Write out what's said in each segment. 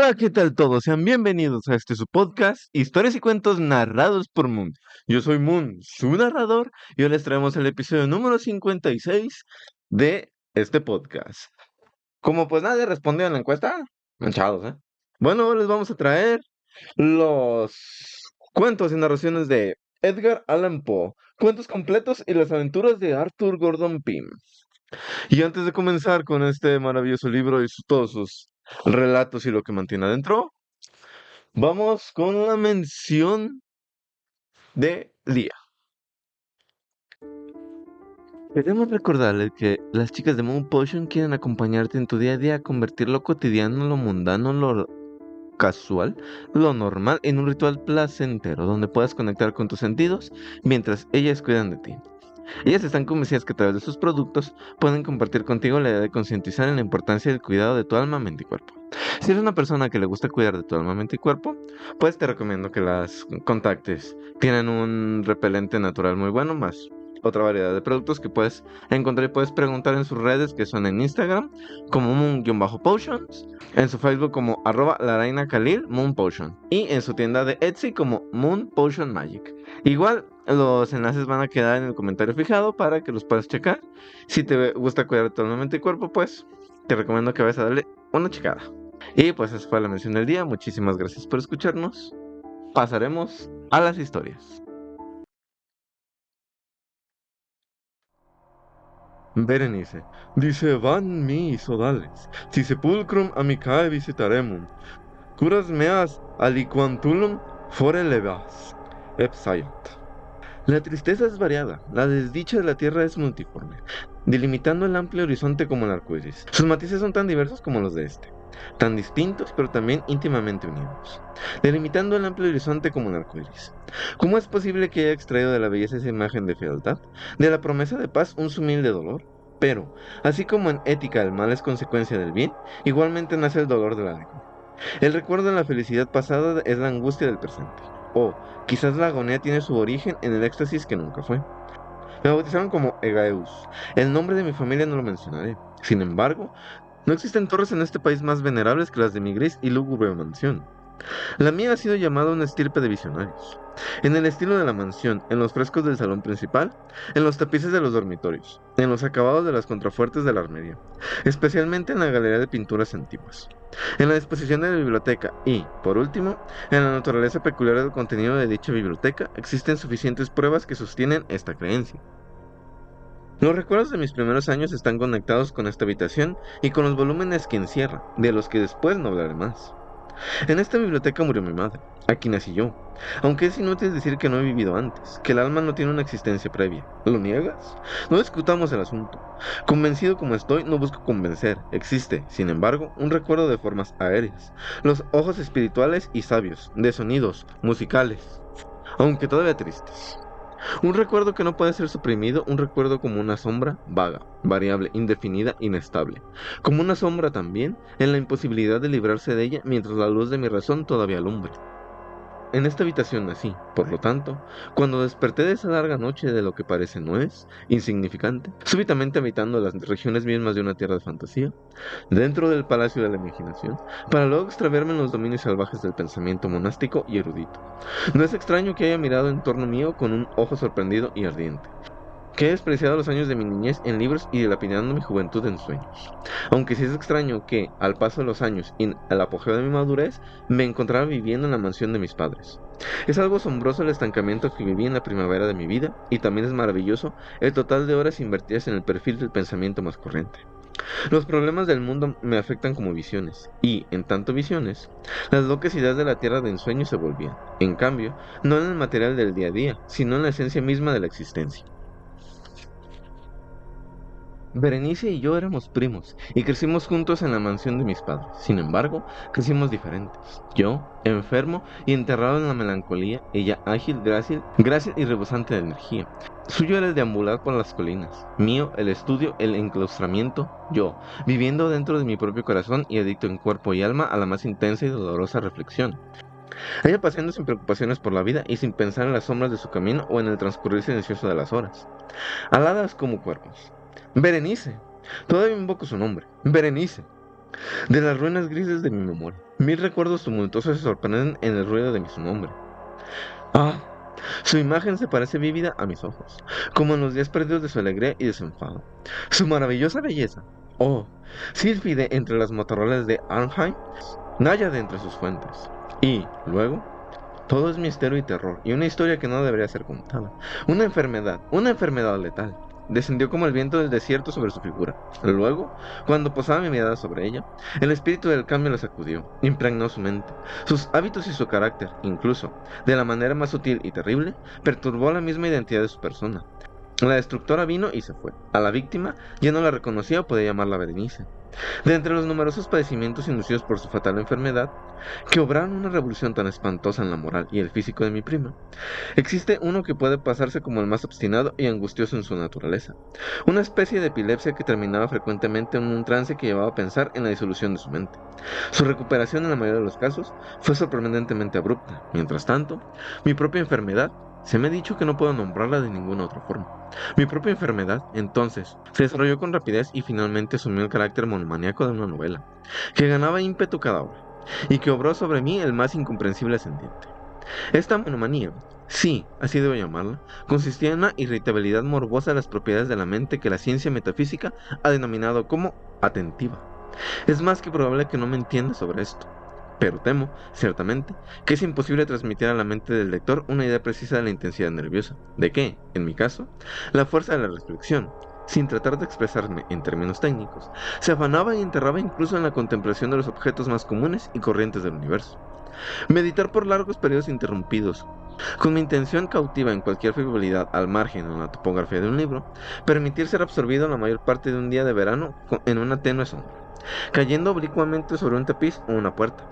Hola, ¿qué tal todos? Sean bienvenidos a su podcast, Historias y Cuentos narrados por Moon. Yo soy Moon, su narrador, y hoy les traemos el episodio número 56 de este podcast. Como pues nadie respondió en la encuesta, manchados, ¿eh? Bueno, hoy les vamos a traer los cuentos y narraciones de Edgar Allan Poe, cuentos completos y las aventuras de Arthur Gordon Pym. Y antes de comenzar con este maravilloso libro y todos sus relatos y lo que mantiene adentro, vamos con la mención de día. Queremos recordarles que las chicas de Moon Potion quieren acompañarte en tu día a día a convertir lo cotidiano, lo mundano, lo casual, lo normal en un ritual placentero donde puedas conectar con tus sentidos mientras ellas cuidan de ti. Ellas están convencidas que a través de sus productos pueden compartir contigo la idea de concientizar en la importancia del cuidado de tu alma, mente y cuerpo. Si eres una persona que le gusta cuidar de tu alma, mente y cuerpo, pues te recomiendo que las contactes. Tienen un repelente natural muy bueno, más otra variedad de productos que puedes encontrar y puedes preguntar en sus redes, que son en Instagram como moon-potions, en su Facebook como @larainakhalil Moon Potion, y en su tienda de Etsy como Moon Potion Magic. Igual los enlaces van a quedar en el comentario fijado para que los puedas checar. Si te gusta cuidar de tu alma, mente y cuerpo, pues te recomiendo que vayas a darle una checada. Y pues esa fue la mención del día. Muchísimas gracias por escucharnos. Pasaremos a las historias. Berenice dice: van mis odales, si sepulcrum amicae visitaremum, curas meas aliquantulum fore levas, epsayat. La tristeza es variada, la desdicha de la tierra es multiforme, delimitando el amplio horizonte como el arco iris. Sus matices son tan diversos como los de este, tan distintos pero también íntimamente unidos, delimitando el amplio horizonte como el arco iris. ¿Cómo es posible que haya extraído de la belleza esa imagen de fealdad, de la promesa de paz un sumil de dolor? Pero, así como en ética el mal es consecuencia del bien, igualmente nace el dolor de la alegría. El recuerdo de la felicidad pasada es la angustia del presente. O quizás la agonía tiene su origen en el éxtasis que nunca fue. Me bautizaron como Egaeus. El nombre de mi familia no lo mencionaré. Sin embargo, no existen torres en este país más venerables que las de mi gris y lúgubre mansión. La mía ha sido llamada una estirpe de visionarios. En el estilo de la mansión, en los frescos del salón principal, en los tapices de los dormitorios, en los acabados de las contrafuertes de la armería, especialmente en la galería de pinturas antiguas, en la disposición de la biblioteca y, por último, en la naturaleza peculiar del contenido de dicha biblioteca, existen suficientes pruebas que sostienen esta creencia. Los recuerdos de mis primeros años están conectados con esta habitación y con los volúmenes que encierra, de los que después no hablaré más. En esta biblioteca murió mi madre, aquí nací yo, aunque es inútil decir que no he vivido antes, que el alma no tiene una existencia previa. ¿Lo niegas? No discutamos el asunto. Convencido como estoy, no busco convencer. Existe, sin embargo, un recuerdo de formas aéreas, los ojos espirituales y sabios, de sonidos, musicales, aunque todavía tristes. Un recuerdo que no puede ser suprimido, un recuerdo como una sombra vaga, variable, indefinida, inestable. Como una sombra también, en la imposibilidad de librarse de ella mientras la luz de mi razón todavía alumbre. En esta habitación nací, por lo tanto, cuando desperté de esa larga noche de lo que parece no es, insignificante, súbitamente habitando las regiones mismas de una tierra de fantasía, dentro del palacio de la imaginación, para luego extraviarme en los dominios salvajes del pensamiento monástico y erudito. No es extraño que haya mirado en torno mío con un ojo sorprendido y ardiente, que he despreciado los años de mi niñez en libros y dilapidando mi juventud en sueños. Aunque sí es extraño que, al paso de los años y al apogeo de mi madurez, me encontrara viviendo en la mansión de mis padres. Es algo asombroso el estancamiento que viví en la primavera de mi vida, y también es maravilloso el total de horas invertidas en el perfil del pensamiento más corriente. Los problemas del mundo me afectan como visiones, y, en tanto visiones, las locas ideas de la tierra de ensueño se volvían, en cambio, no en el material del día a día, sino en la esencia misma de la existencia. Berenice y yo éramos primos y crecimos juntos en la mansión de mis padres. Sin embargo, crecimos diferentes. Yo, enfermo y enterrado en la melancolía, ella ágil, grácil y rebosante de energía. Suyo era el deambular por las colinas, mío el estudio, el enclaustramiento, yo, viviendo dentro de mi propio corazón y adicto en cuerpo y alma a la más intensa y dolorosa reflexión. Ella paseando sin preocupaciones por la vida y sin pensar en las sombras de su camino o en el transcurrir silencioso de las horas. Aladas como cuervos. Berenice. Todavía invoco su nombre. Berenice. De las ruinas grises de mi memoria, mil recuerdos tumultuosos se sorprenden en el ruido de su nombre. Ah, su imagen se parece vívida a mis ojos, como en los días perdidos de su alegría y de su enfado. Su maravillosa belleza, oh, sílfide entre las matorrales de Arnheim, naya de entre sus fuentes. Y, luego, todo es misterio y terror, y una historia que no debería ser contada. Una enfermedad letal. Descendió como el viento del desierto sobre su figura. Luego, cuando posaba mi mirada sobre ella, el espíritu del cambio la sacudió, impregnó su mente. Sus hábitos y su carácter, incluso, de la manera más sutil y terrible, perturbó la misma identidad de su persona. La destructora vino y se fue. A la víctima ya no la reconocía o podía llamarla Berenice. De entre los numerosos padecimientos inducidos por su fatal enfermedad, que obraron una revolución tan espantosa en la moral y el físico de mi prima, existe uno que puede pasarse como el más obstinado y angustioso en su naturaleza, una especie de epilepsia que terminaba frecuentemente en un trance que llevaba a pensar en la disolución de su mente. Su recuperación en la mayoría de los casos fue sorprendentemente abrupta. Mientras tanto, mi propia enfermedad, se me ha dicho que no puedo nombrarla de ninguna otra forma. Mi propia enfermedad, entonces, se desarrolló con rapidez y finalmente asumió el carácter monomaníaco de una novela, que ganaba ímpetu cada hora, y que obró sobre mí el más incomprensible ascendiente. Esta monomanía, sí, así debo llamarla, consistía en una irritabilidad morbosa de las propiedades de la mente que la ciencia metafísica ha denominado como atentiva. Es más que probable que no me entienda sobre esto, pero temo, ciertamente, que es imposible transmitir a la mente del lector una idea precisa de la intensidad nerviosa, de que, en mi caso, la fuerza de la reflexión, sin tratar de expresarme en términos técnicos, se afanaba y enterraba incluso en la contemplación de los objetos más comunes y corrientes del universo. Meditar por largos periodos interrumpidos, con mi intención cautiva en cualquier frivolidad al margen en la topografía de un libro, permitir ser absorbido la mayor parte de un día de verano en una tenue sombra, cayendo oblicuamente sobre un tapiz o una puerta.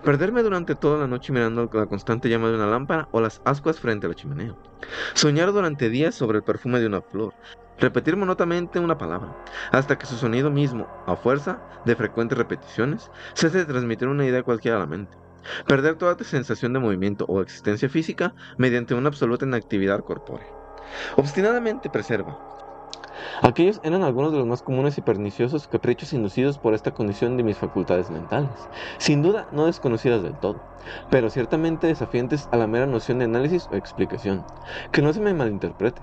Perderme durante toda la noche mirando la constante llama de una lámpara o las ascuas frente a la chimenea. Soñar durante días sobre el perfume de una flor. Repetir monótonamente una palabra, hasta que su sonido mismo, a fuerza de frecuentes repeticiones, cese de transmitir una idea cualquiera a la mente. Perder toda sensación de movimiento o existencia física mediante una absoluta inactividad corpórea. Obstinadamente preserva. Aquellos eran algunos de los más comunes y perniciosos caprichos inducidos por esta condición de mis facultades mentales, sin duda no desconocidas del todo, pero ciertamente desafiantes a la mera noción de análisis o explicación. Que no se me malinterprete.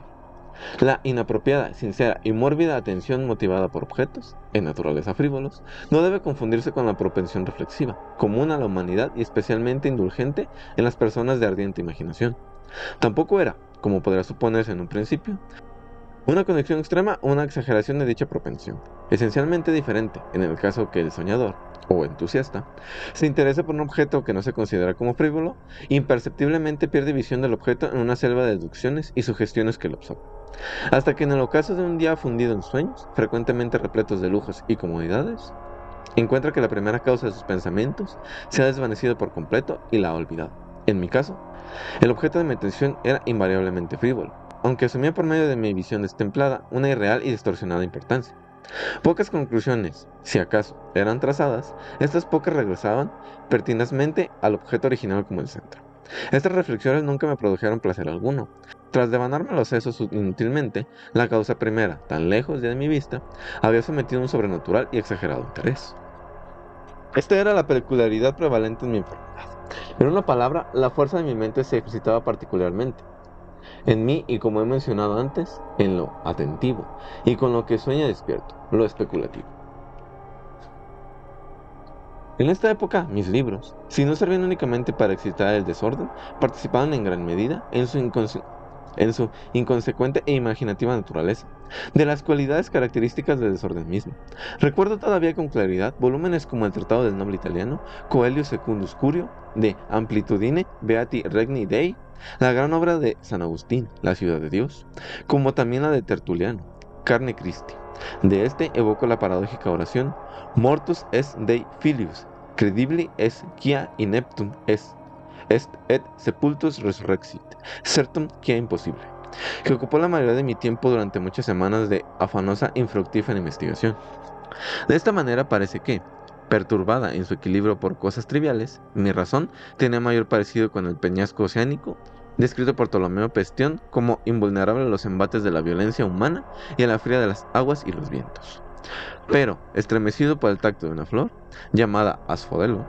La inapropiada, sincera y mórbida atención motivada por objetos, en naturaleza frívolos, no debe confundirse con la propensión reflexiva, común a la humanidad y especialmente indulgente en las personas de ardiente imaginación. Tampoco era, como podrá suponerse en un principio, una conexión extrema o una exageración de dicha propensión, esencialmente diferente en el caso que el soñador, o entusiasta, se interese por un objeto que no se considera como frívolo, imperceptiblemente pierde visión del objeto en una selva de deducciones y sugestiones que lo absorben, hasta que en el ocaso de un día fundido en sueños, frecuentemente repletos de lujos y comodidades, encuentra que la primera causa de sus pensamientos se ha desvanecido por completo y la ha olvidado. En mi caso, el objeto de mi atención era invariablemente frívolo, aunque asumía por medio de mi visión destemplada una irreal y distorsionada importancia. Pocas conclusiones, si acaso, eran trazadas, estas pocas regresaban pertinazmente al objeto original como el centro. Estas reflexiones nunca me produjeron placer alguno. Tras devanarme los sesos inútilmente, la causa primera, tan lejos de mi vista, había sometido un sobrenatural y exagerado interés. Esta era la peculiaridad prevalente en mi enfermedad. En una palabra, la fuerza de mi mente se ejercitaba particularmente en mí y, como he mencionado antes, en lo atentivo y con lo que sueña despierto, lo especulativo. En esta época, mis libros, si no servían únicamente para excitar el desorden, participaban en gran medida en su inconsecuente e imaginativa naturaleza, de las cualidades características del desorden mismo. Recuerdo todavía con claridad volúmenes como el Tratado del Noble Italiano, Coelho Secundus Curio, de Amplitudine Beati Regni Dei, la gran obra de San Agustín, La Ciudad de Dios, como también la de Tertuliano, Carne Christi. De este evoco la paradójica oración Mortus est Dei filius, credibili est quia ineptum est et sepultus resurrexit, certum quia imposible, que ocupó la mayoría de mi tiempo durante muchas semanas de afanosa e infructífera investigación. De esta manera parece que, perturbada en su equilibrio por cosas triviales, mi razón tenía mayor parecido con el peñasco oceánico, descrito por Ptolomeo Pestión como invulnerable a los embates de la violencia humana y a la fría de las aguas y los vientos. Pero, estremecido por el tacto de una flor, llamada asfodelo,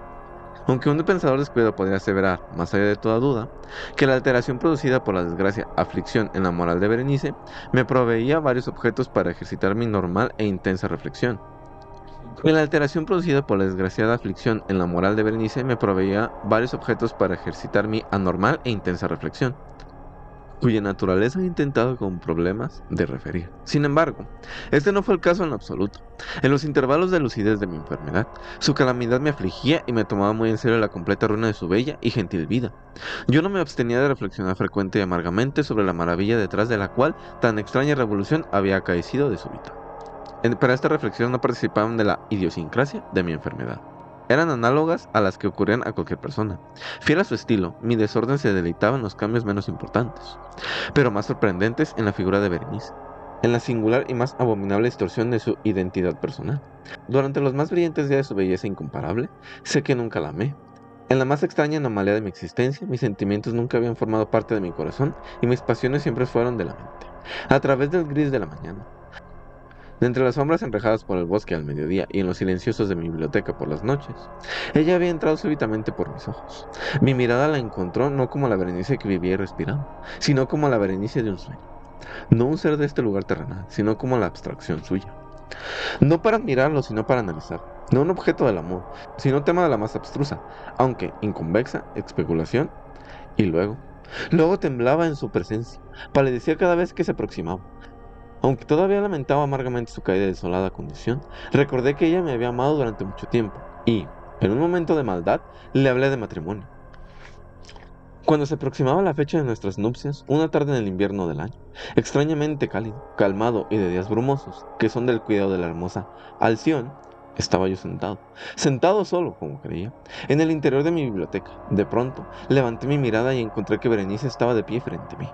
aunque un pensador descuidado podría aseverar, más allá de toda duda, que la alteración producida por la desgracia, aflicción en la moral de Berenice, me proveía varios objetos para ejercitar mi normal e intensa reflexión. Que la alteración producida por la desgraciada aflicción en la moral de Berenice me proveía varios objetos para ejercitar mi anormal e intensa reflexión, cuya naturaleza he intentado con problemas de referir. Sin embargo, este no fue el caso en lo absoluto. En los intervalos de lucidez de mi enfermedad, su calamidad me afligía y me tomaba muy en serio la completa ruina de su bella y gentil vida. Yo no me abstenía de reflexionar frecuente y amargamente sobre la maravilla detrás de la cual tan extraña revolución había acaecido de súbito. Para esta reflexión no participaban de la idiosincrasia de mi enfermedad. Eran análogas a las que ocurrían a cualquier persona. Fiel a su estilo, mi desorden se deleitaba en los cambios menos importantes, pero más sorprendentes en la figura de Berenice, en la singular y más abominable distorsión de su identidad personal. Durante los más brillantes días de su belleza incomparable, sé que nunca la amé. En la más extraña anomalía de mi existencia, mis sentimientos nunca habían formado parte de mi corazón y mis pasiones siempre fueron de la mente. A través del gris de la mañana, de entre las sombras enrejadas por el bosque al mediodía y en los silenciosos de mi biblioteca por las noches, ella había entrado súbitamente por mis ojos. Mi mirada la encontró no como la Berenice que vivía y respiraba, sino como la Berenice de un sueño. No un ser de este lugar terrenal, sino como la abstracción suya. No para admirarlo, sino para analizar. No un objeto del amor, sino tema de la más abstrusa, aunque inconvexa, especulación. Y luego temblaba en su presencia, palidecía cada vez que se aproximaba. Aunque todavía lamentaba amargamente su caída y desolada condición, recordé que ella me había amado durante mucho tiempo y, en un momento de maldad, le hablé de matrimonio. Cuando se aproximaba la fecha de nuestras nupcias, una tarde en el invierno del año, extrañamente cálido, calmado y de días brumosos, que son del cuidado de la hermosa Alción, estaba yo sentado solo, como creía, en el interior de mi biblioteca. De pronto, levanté mi mirada y encontré que Berenice estaba de pie frente a mí.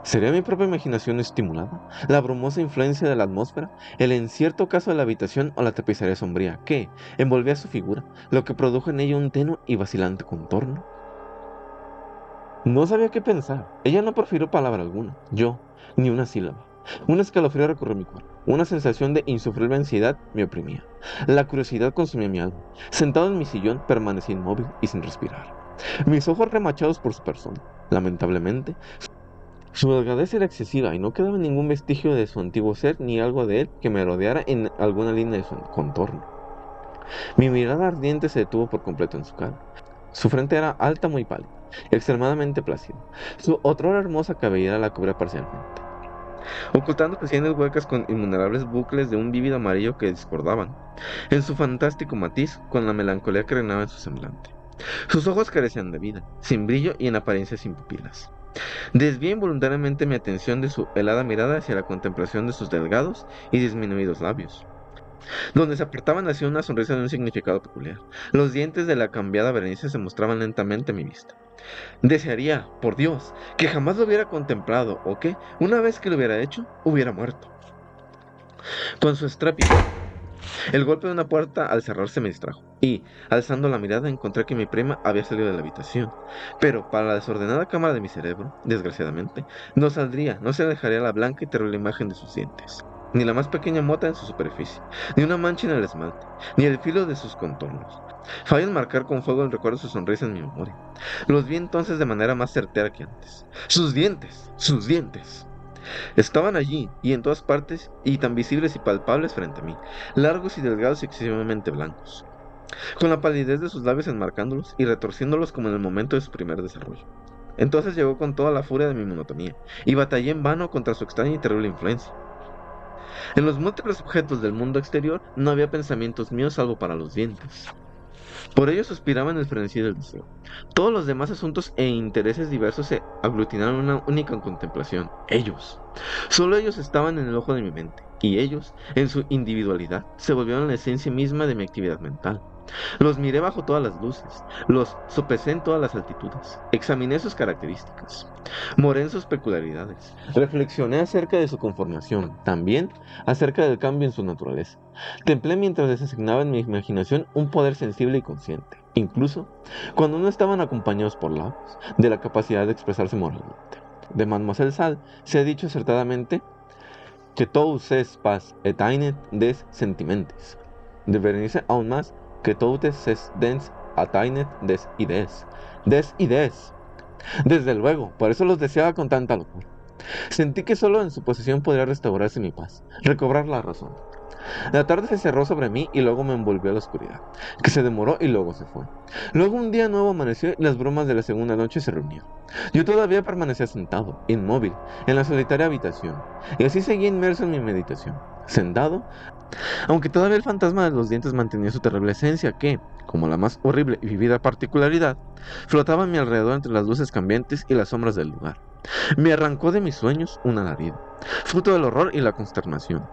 ¿Sería mi propia imaginación estimulada? ¿La brumosa influencia de la atmósfera? ¿El incierto caso de la habitación o la tapicería sombría que envolvía su figura, lo que produjo en ella un tenue y vacilante contorno? No sabía qué pensar. Ella no profirió palabra alguna. Yo, ni una sílaba. Un escalofrío recorrió mi cuerpo. Una sensación de insufrible ansiedad me oprimía. La curiosidad consumía mi alma. Sentado en mi sillón, permanecí inmóvil y sin respirar. Mis ojos remachados por su persona. Lamentablemente, su delgadez era excesiva y no quedaba ningún vestigio de su antiguo ser ni algo de él que me rodeara en alguna línea de su contorno. Mi mirada ardiente se detuvo por completo en su cara. Su frente era alta, muy pálida, extremadamente plácida. Su otrora hermosa cabellera la cubría parcialmente, ocultando pestañas huecas con innumerables bucles de un vívido amarillo que discordaban, en su fantástico matiz, con la melancolía que reinaba en su semblante. Sus ojos carecían de vida, sin brillo y en apariencia sin pupilas. Desvié involuntariamente mi atención de su helada mirada hacia la contemplación de sus delgados y disminuidos labios, donde se apretaban hacia una sonrisa de un significado peculiar. Los dientes de la cambiada Berenice se mostraban lentamente a mi vista. Desearía, por Dios, que jamás lo hubiera contemplado o que, una vez que lo hubiera hecho, hubiera muerto. Con su estrépito, el golpe de una puerta al cerrarse me distrajo, y, alzando la mirada, encontré que mi prima había salido de la habitación. Pero, para la desordenada cámara de mi cerebro, desgraciadamente, no se alejaría la blanca y terrible imagen de sus dientes, ni la más pequeña mota en su superficie, ni una mancha en el esmalte, ni el filo de sus contornos. Fallo en marcar con fuego el recuerdo de su sonrisa en mi memoria. Los vi entonces de manera más certera que antes. ¡Sus dientes! ¡Sus dientes! Estaban allí, y en todas partes, y tan visibles y palpables frente a mí, largos y delgados y excesivamente blancos, con la palidez de sus labios enmarcándolos y retorciéndolos como en el momento de su primer desarrollo. Entonces llegó con toda la furia de mi monotonía, y batallé en vano contra su extraña y terrible influencia. En los múltiples objetos del mundo exterior no había pensamientos míos salvo para los dientes. Por ello suspiraba en el frenesí del deseo. Todos los demás asuntos e intereses diversos se aglutinaron en una única contemplación. Ellos. Solo ellos estaban en el ojo de mi mente, y ellos, en su individualidad, se volvieron la esencia misma de mi actividad mental. Los miré bajo todas las luces, los sopesé en todas las altitudes, examiné sus características, moré en sus peculiaridades, reflexioné acerca de su conformación, también acerca del cambio en su naturaleza. Templé mientras les asignaba en mi imaginación un poder sensible y consciente, incluso cuando no estaban acompañados por labios, de la capacidad de expresarse moralmente. De Mademoiselle Salle se ha dicho acertadamente que tous es paz etainet des sentimentes. De Berenice aún más, que toutes ses dens atainet des idees. Des idees. Desde luego, por eso los deseaba con tanta locura. Sentí que solo en su posesión podría restaurarse mi paz, recobrar la razón. La tarde se cerró sobre mí y luego me envolvió a la oscuridad, que se demoró y luego se fue. Luego un día nuevo amaneció y las brumas de la segunda noche se reunieron. Yo todavía permanecía sentado, inmóvil, en la solitaria habitación, y así seguía inmerso en mi meditación. Sentado, aunque todavía el fantasma de los dientes mantenía su terrible esencia que, como la más horrible y vivida particularidad, flotaba a mi alrededor entre las luces cambiantes y las sombras del lugar. Me arrancó de mis sueños un alarido, fruto del horror y la consternación,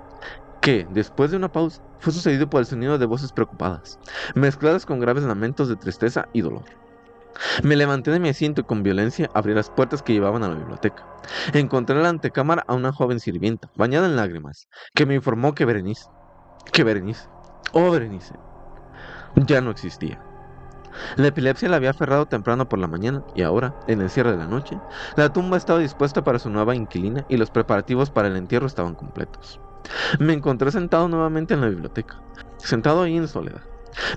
que, después de una pausa, fue sucedido por el sonido de voces preocupadas, mezcladas con graves lamentos de tristeza y dolor. Me levanté de mi asiento y con violencia abrí las puertas que llevaban a la biblioteca. Encontré en la antecámara a una joven sirvienta, bañada en lágrimas, que me informó que Berenice, oh Berenice, ya no existía. La epilepsia la había aferrado temprano por la mañana y ahora, en el cierre de la noche, la tumba estaba dispuesta para su nueva inquilina y los preparativos para el entierro estaban completos. Me encontré sentado nuevamente en la biblioteca, sentado ahí en soledad.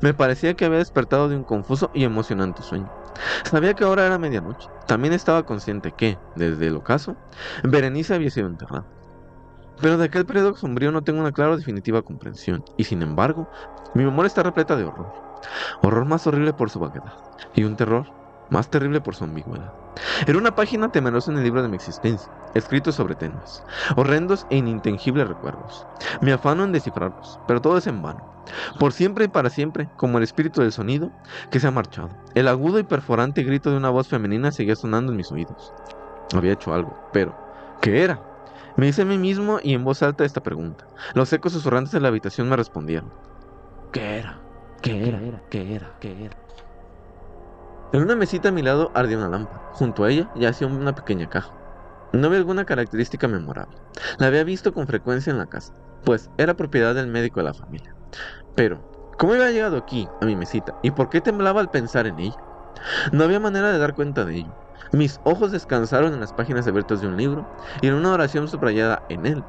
Me parecía que había despertado de un confuso y emocionante sueño. Sabía que ahora era medianoche. También estaba consciente que, desde el ocaso, Berenice había sido enterrada. Pero de aquel periodo sombrío no tengo una clara o definitiva comprensión, y sin embargo, mi memoria está repleta de horror. Horror más horrible por su vaguedad, y un terror más terrible por su ambigüedad. Era una página temerosa en el libro de mi existencia, escrito sobre tenues, horrendos e inintangibles recuerdos. Me afano en descifrarlos, pero todo es en vano. Por siempre y para siempre, como el espíritu del sonido que se ha marchado, el agudo y perforante grito de una voz femenina seguía sonando en mis oídos. Había hecho algo, pero ¿qué era? Me hice a mí mismo y en voz alta esta pregunta. Los ecos susurrantes de la habitación me respondieron. ¿Qué era? ¿Qué era? ¿Qué era? ¿Qué era? En una mesita a mi lado ardía una lámpara. Junto a ella yacía una pequeña caja. No había alguna característica memorable. La había visto con frecuencia en la casa, pues era propiedad del médico de la familia. Pero, ¿cómo había llegado aquí, a mi mesita? ¿Y por qué temblaba al pensar en ella? No había manera de dar cuenta de ello. Mis ojos descansaron en las páginas abiertas de un libro y en una oración subrayada en él.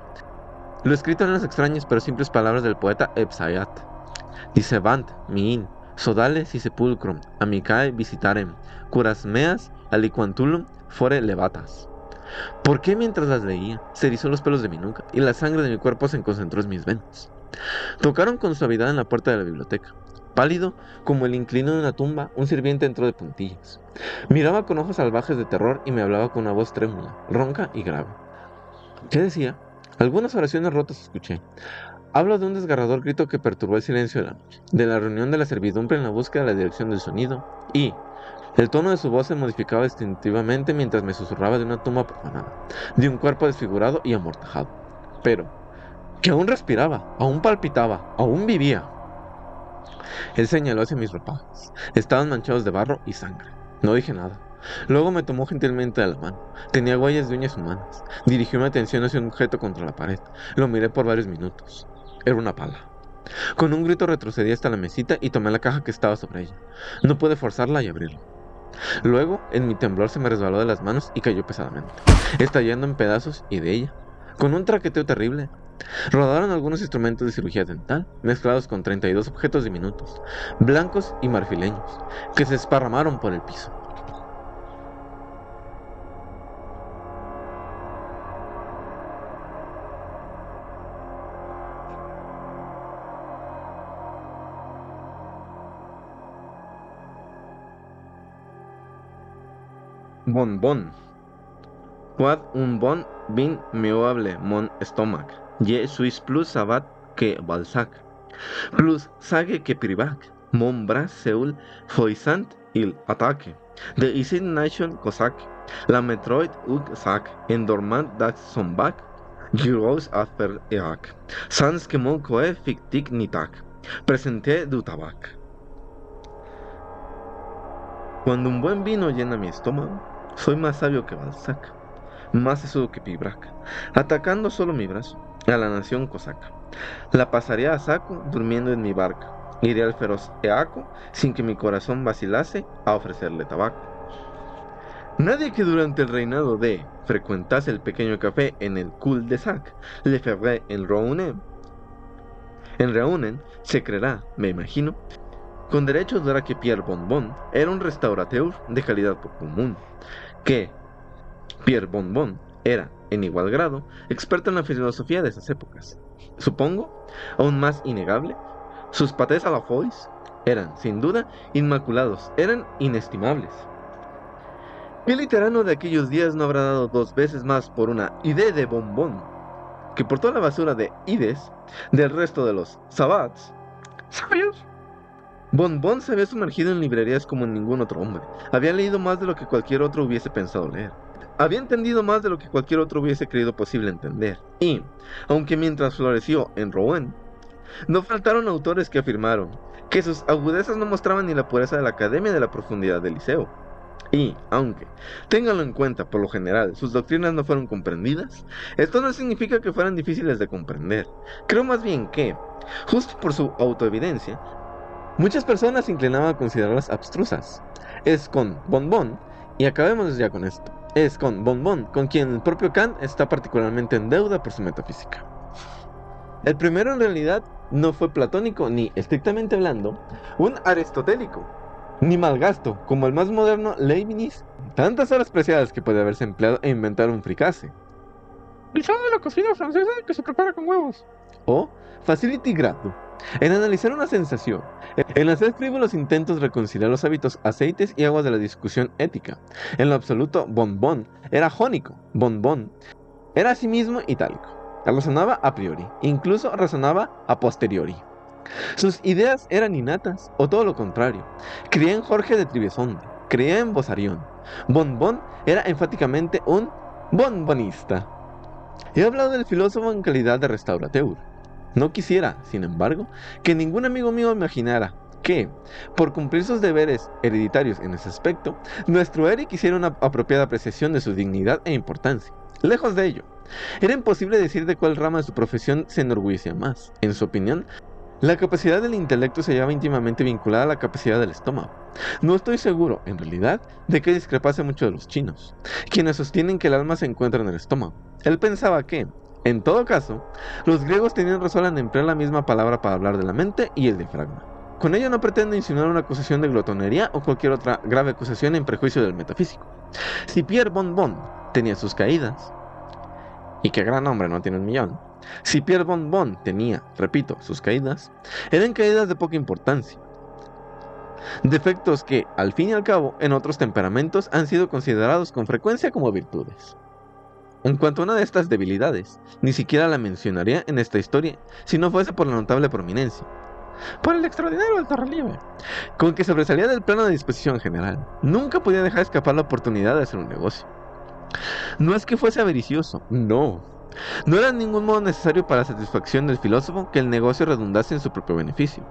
Lo escrito en las extrañas pero simples palabras del poeta Ebsayat. Dicebant, miin, sodales y sepulcrum, amicae visitarem, curas meas, aliquantulum, fore levatas. ¿Por qué mientras las leía se erizó los pelos de mi nuca y la sangre de mi cuerpo se concentró en mis venas? Tocaron con suavidad en la puerta de la biblioteca. Pálido como el inclino de una tumba, un sirviente entró de puntillas. Miraba con ojos salvajes de terror y me hablaba con una voz trémula, ronca y grave. ¿Qué decía? Algunas oraciones rotas escuché. Hablo de un desgarrador grito que perturbó el silencio de la noche, de la reunión de la servidumbre en la búsqueda de la dirección del sonido, y el tono de su voz se modificaba distintivamente mientras me susurraba de una tumba profanada, de un cuerpo desfigurado y amortajado, pero que aún respiraba, aún palpitaba, aún vivía. Él señaló hacia mis ropajes. Estaban manchados de barro y sangre. No dije nada. Luego me tomó gentilmente de la mano. Tenía huellas de uñas humanas. Dirigió mi atención hacia un objeto contra la pared. Lo miré por varios minutos. Era una pala. Con un grito retrocedí hasta la mesita y tomé la caja que estaba sobre ella. No pude forzarla y abrirla. Luego, en mi temblor se me resbaló de las manos y cayó pesadamente, estallando en pedazos y de ella, con un traqueteo terrible, rodaron algunos instrumentos de cirugía dental, mezclados con 32 objetos diminutos, blancos y marfileños, que se esparramaron por el piso. Bonbon. Quad un bon vin meoable mon stomach. Je suis plus sabat que Balzac. Plus sage que Privac. Mon bras seul foisant il attaque. De ici nation Cossack. La metroid ug sac. Endormant dax sombac. Giros afer eac. Sans que mon coe fictic nitac. Presenté du tabac. Cuando un buen vino llena mi estómago, soy más sabio que Balzac, más sesudo que Pibrac, atacando solo mi brazo, a la nación cosaca. La pasaría a saco durmiendo en mi barca, iré al feroz Eaco sin que mi corazón vacilase a ofrecerle tabaco. Nadie que durante el reinado de frecuentase el pequeño café en el cul-de-sac Le Ferré en Reunen se creerá, me imagino, con derecho a dudar que Pierre Bonbon era un restaurateur de calidad poco común, que Pierre Bonbon era, en igual grado, experto en la filosofía de esas épocas. Supongo, aún más innegable, sus pâtés à la foix eran, sin duda, inmaculados, eran inestimables. ¿Qué literato de aquellos días no habrá dado 2 veces más por una idea de Bonbon que por toda la basura de ides del resto de los sabbats? ¿Sabios? Bonbon se había sumergido en librerías como ningún otro hombre. Había leído más de lo que cualquier otro hubiese pensado leer. Había entendido más de lo que cualquier otro hubiese creído posible entender. Y, aunque mientras floreció en Rouen, no faltaron autores que afirmaron que sus agudezas no mostraban ni la pureza de la academia ni la profundidad del liceo. Y, aunque, ténganlo en cuenta, por lo general, sus doctrinas no fueron comprendidas, esto no significa que fueran difíciles de comprender. Creo más bien que, justo por su autoevidencia, muchas personas se inclinaban a considerarlas abstrusas. Es con Bonbon, y acabemos ya con esto, es con Bonbon con quien el propio Kant está particularmente en deuda por su metafísica. El primero en realidad no fue platónico ni, estrictamente hablando, un aristotélico, ni malgasto, como el más moderno Leibniz, tantas horas preciadas que puede haberse empleado en inventar un fricase. Guisado de la cocina francesa que se prepara con huevos. O facility gradu, en analizar una sensación, en hacer frívolos intentos de reconciliar los hábitos, aceites y aguas de la discusión ética. En lo absoluto, Bonbon era jónico, Bonbon era asimismo itálico. Razonaba a priori, incluso razonaba a posteriori. Sus ideas eran innatas, o todo lo contrario. Creía en Jorge de Trivesonde, creía en Bosarión. Bonbon era enfáticamente un bonbonista. He hablado del filósofo en calidad de restaurateur. No quisiera, sin embargo, que ningún amigo mío imaginara que, por cumplir sus deberes hereditarios en ese aspecto, nuestro Eric hiciera una apropiada apreciación de su dignidad e importancia. Lejos de ello, era imposible decir de cuál rama de su profesión se enorgullecía más. En su opinión, la capacidad del intelecto se hallaba íntimamente vinculada a la capacidad del estómago. No estoy seguro, en realidad, de que discrepase mucho de los chinos, quienes sostienen que el alma se encuentra en el estómago. Él pensaba que, en todo caso, los griegos tenían razón en emplear la misma palabra para hablar de la mente y el diafragma. Con ello no pretendo insinuar una acusación de glotonería o cualquier otra grave acusación en prejuicio del metafísico. Si Pierre Bonbon tenía sus caídas, y qué gran hombre no tiene 1.000.000, si Pierre Bonbon tenía, repito, sus caídas, eran caídas de poca importancia. Defectos que, al fin y al cabo, en otros temperamentos han sido considerados con frecuencia como virtudes. En cuanto a una de estas debilidades, ni siquiera la mencionaría en esta historia, si no fuese por la notable prominencia, por el extraordinario alto relieve, con que sobresalía del plano de disposición general. Nunca podía dejar escapar la oportunidad de hacer un negocio. No es que fuese avaricioso, no. No era en ningún modo necesario para la satisfacción del filósofo que el negocio redundase en su propio beneficio.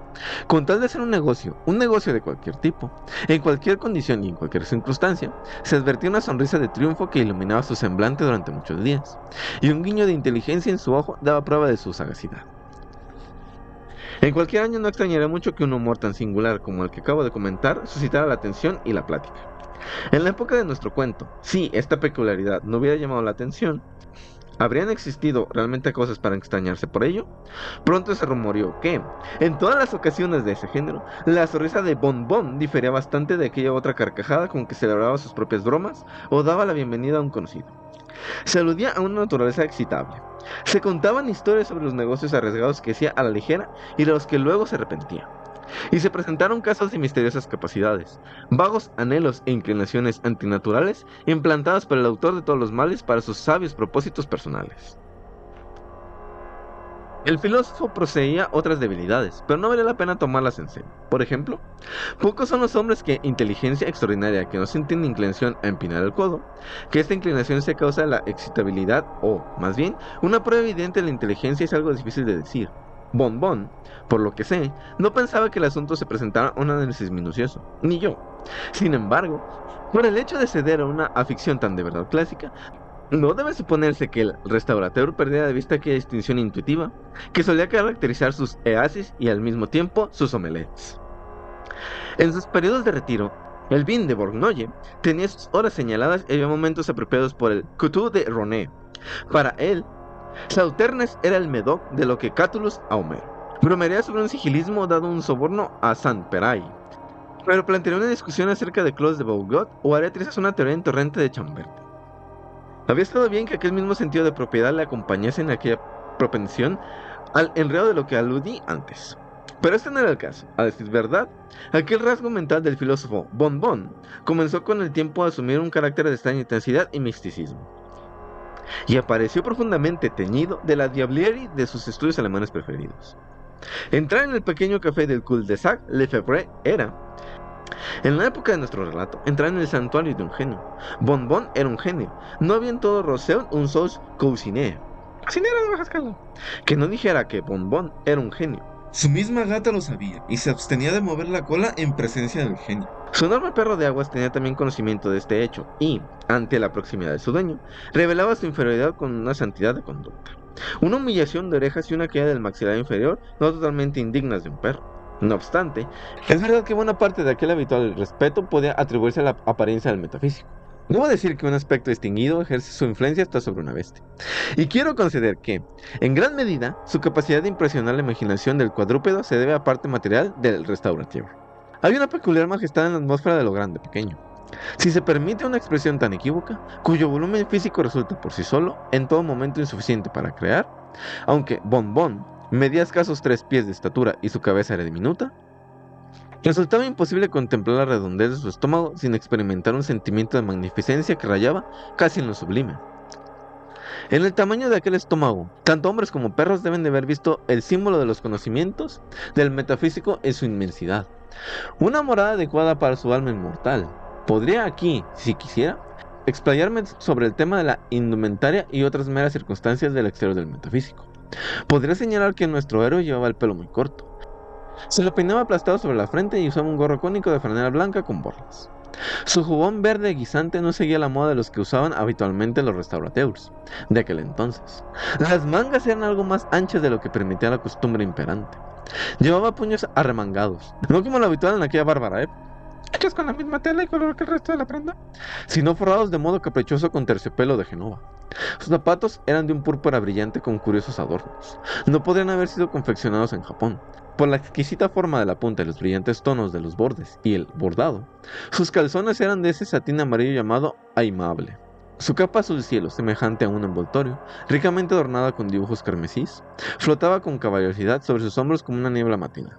Con tal de ser un negocio de cualquier tipo, en cualquier condición y en cualquier circunstancia, se advertía una sonrisa de triunfo que iluminaba su semblante durante muchos días, y un guiño de inteligencia en su ojo daba prueba de su sagacidad. En cualquier año no extrañaría mucho que un humor tan singular como el que acabo de comentar suscitara la atención y la plática. En la época de nuestro cuento, si esta peculiaridad no hubiera llamado la atención, ¿habrían existido realmente cosas para extrañarse por ello? Pronto se rumoreó que, en todas las ocasiones de ese género, la sonrisa de Bonbon difería bastante de aquella otra carcajada con que celebraba sus propias bromas o daba la bienvenida a un conocido. Se aludía a una naturaleza excitable. Se contaban historias sobre los negocios arriesgados que hacía a la ligera y de los que luego se arrepentía. Y se presentaron casos de misteriosas capacidades, vagos anhelos e inclinaciones antinaturales implantadas por el autor de todos los males para sus sabios propósitos personales. El filósofo poseía otras debilidades, pero no valía la pena tomarlas en serio. Por ejemplo, pocos son los hombres que inteligencia extraordinaria que no sienten inclinación a empinar el codo, que esta inclinación sea causa de la excitabilidad o, más bien, una prueba evidente de la inteligencia es algo difícil de decir. Bonbon, por lo que sé, no pensaba que el asunto se presentara a un análisis minucioso, ni yo. Sin embargo, por el hecho de ceder a una afición tan de verdad clásica, no debe suponerse que el restaurateur perdiera de vista aquella distinción intuitiva que solía caracterizar sus easis y al mismo tiempo sus omelets. En sus periodos de retiro, El vin de Bourgogne tenía sus horas señaladas y había momentos apropiados por el couteau de Rhône. Para él, Sauternes era el Médoc de lo que Catullus a Homero. Bromearía sobre un sigilismo dado un soborno a Saint-Péray, pero plantearía una discusión acerca de Claude de Bougot o haría trizas una teoría en torrente de Chambert. Había estado bien que aquel mismo sentido de propiedad le acompañase en aquella propensión al enredo de lo que aludí antes. Pero este no era el caso. A decir verdad, aquel rasgo mental del filósofo Bon Bon comenzó con el tiempo a asumir un carácter de extraña intensidad y misticismo, y apareció profundamente teñido de la diablerie de sus estudios alemanes preferidos. Entrar en el pequeño café del cul-de-sac Lefebvre era, en la época de nuestro relato, entrar en el santuario de un genio. Bon Bon era un genio. No había en todo Rousseau un sos cousiné, Cocinero de baja escala. que no dijera que Bon Bon era un genio. Su misma gata lo sabía y se abstenía de mover la cola en presencia del genio. Su enorme perro de aguas tenía también conocimiento de este hecho y, ante la proximidad de su dueño, revelaba su inferioridad con una santidad de conducta. Una humillación de orejas y una caída del maxilar inferior no totalmente indignas de un perro. No obstante, es verdad que buena parte de aquel habitual respeto podía atribuirse a la apariencia del metafísico. No voy a decir que un aspecto distinguido ejerce su influencia hasta sobre una bestia. Y quiero conceder que, en gran medida, su capacidad de impresionar la imaginación del cuadrúpedo se debe a parte material del restaurativo. Hay una peculiar majestad en la atmósfera de lo grande pequeño. Si se permite una expresión tan equívoca, cuyo volumen físico resulta por sí solo, en todo momento insuficiente para crear, aunque Bon Bon medía escasos 3 pies de estatura y su cabeza era diminuta, resultaba imposible contemplar la redondez de su estómago sin experimentar un sentimiento de magnificencia que rayaba casi en lo sublime. En el tamaño de aquel estómago, tanto hombres como perros deben de haber visto el símbolo de los conocimientos del metafísico en su inmensidad. Una morada adecuada para su alma inmortal. Podría aquí, si quisiera, explayarme sobre el tema de la indumentaria y otras meras circunstancias del exterior del metafísico. Podría señalar que nuestro héroe llevaba el pelo muy corto. Se lo peinaba aplastado sobre la frente y usaba un gorro cónico de franela blanca con borlas. Su jubón verde guisante no seguía la moda de los que usaban habitualmente los restaurateurs de aquel entonces. Las mangas eran algo más anchas de lo que permitía la costumbre imperante. Llevaba puños arremangados, no como lo habitual en aquella bárbara época, Hechos con la misma tela y color que el resto de la prenda. sino forrados de modo caprichoso con terciopelo de Genova. Sus zapatos eran de un púrpura brillante con curiosos adornos. No podrían haber sido confeccionados en Japón. Por la exquisita forma de la punta y los brillantes tonos de los bordes y el bordado, sus calzones eran de ese satín amarillo llamado aimable. Su capa azul cielo, semejante a un envoltorio, ricamente adornada con dibujos carmesís, flotaba con caballerosidad sobre sus hombros como una niebla matinal.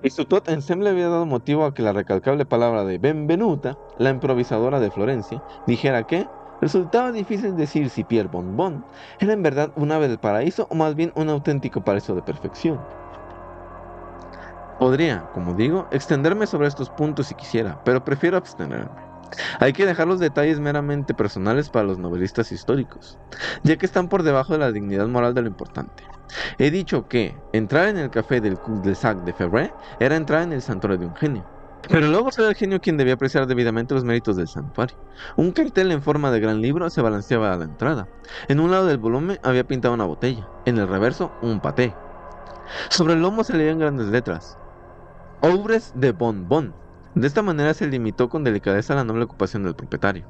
Y su tot ensemble había dado motivo a que la recalcable palabra de Benvenuta, la improvisadora de Florencia, dijera que resultaba difícil decir si Pierre Bon Bon era en verdad un ave del paraíso o más bien un auténtico paraíso de perfección. Podría, como digo, extenderme sobre estos puntos si quisiera, pero prefiero abstenerme. Hay que dejar los detalles meramente personales para los novelistas históricos, ya que están por debajo de la dignidad moral de lo importante. He dicho que entrar en el café del cul-de-sac de Febvre era entrar en el santuario de un genio. Pero luego era el genio quien debía apreciar debidamente los méritos del santuario. Un cartel en forma de gran libro se balanceaba a la entrada. En un lado del volumen había pintado una botella, en el reverso un paté. Sobre el lomo se leían grandes letras: Ouvres de Bon Bon. De esta manera se limitó con delicadeza la noble ocupación del propietario.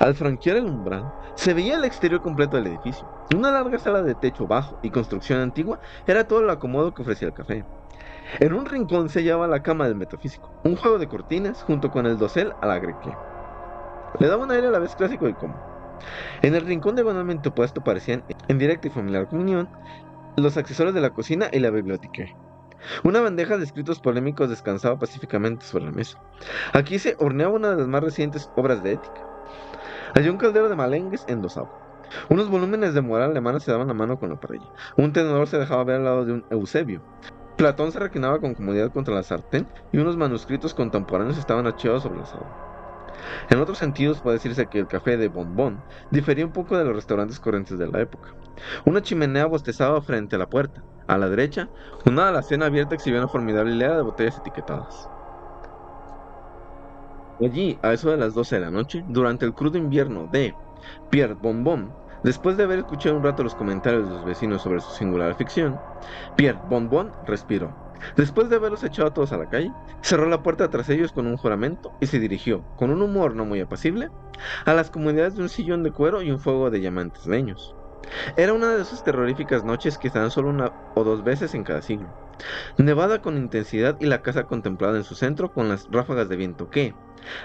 Al franquear el umbral, se veía el exterior completo del edificio. Una larga sala de techo bajo y construcción antigua era todo el acomodo que ofrecía el café. En un rincón se hallaba la cama del metafísico, un juego de cortinas junto con el dosel a la greque. Le daba un aire a la vez clásico y cómodo. En el rincón diagonalmente opuesto aparecían, en directa y familiar comunión, los accesorios de la cocina y la biblioteca. Una bandeja de escritos polémicos descansaba pacíficamente sobre la mesa. Aquí se horneaba una de las más recientes obras de ética. Allí un caldero de malengues endosado. Unos volúmenes de moral alemana se daban la mano con la parrilla. Un tenedor se dejaba ver al lado de un Eusebio. Platón se reclinaba con comodidad contra la sartén y unos manuscritos contemporáneos estaban archivados sobre el asador. En otros sentidos puede decirse que el café de Bon Bon difería un poco de los restaurantes corrientes de la época. Una chimenea bostezaba frente a la puerta. A la derecha, una alacena abierta exhibía una formidable hilera de botellas etiquetadas. Allí, a eso de las 12 de la noche, durante el crudo invierno de Pierre Bon Bon, después de haber escuchado un rato los comentarios de los vecinos sobre su singular ficción, Pierre Bon Bon respiró, Después de haberlos echado a todos a la calle, cerró la puerta tras ellos con un juramento y se dirigió, con un humor no muy apacible, a las comodidades de un sillón de cuero y un fuego de llamantes leños. Era una de esas terroríficas noches que se dan solo una o dos veces en cada siglo. Nevada con intensidad y la casa contemplada en su centro con las ráfagas de viento que,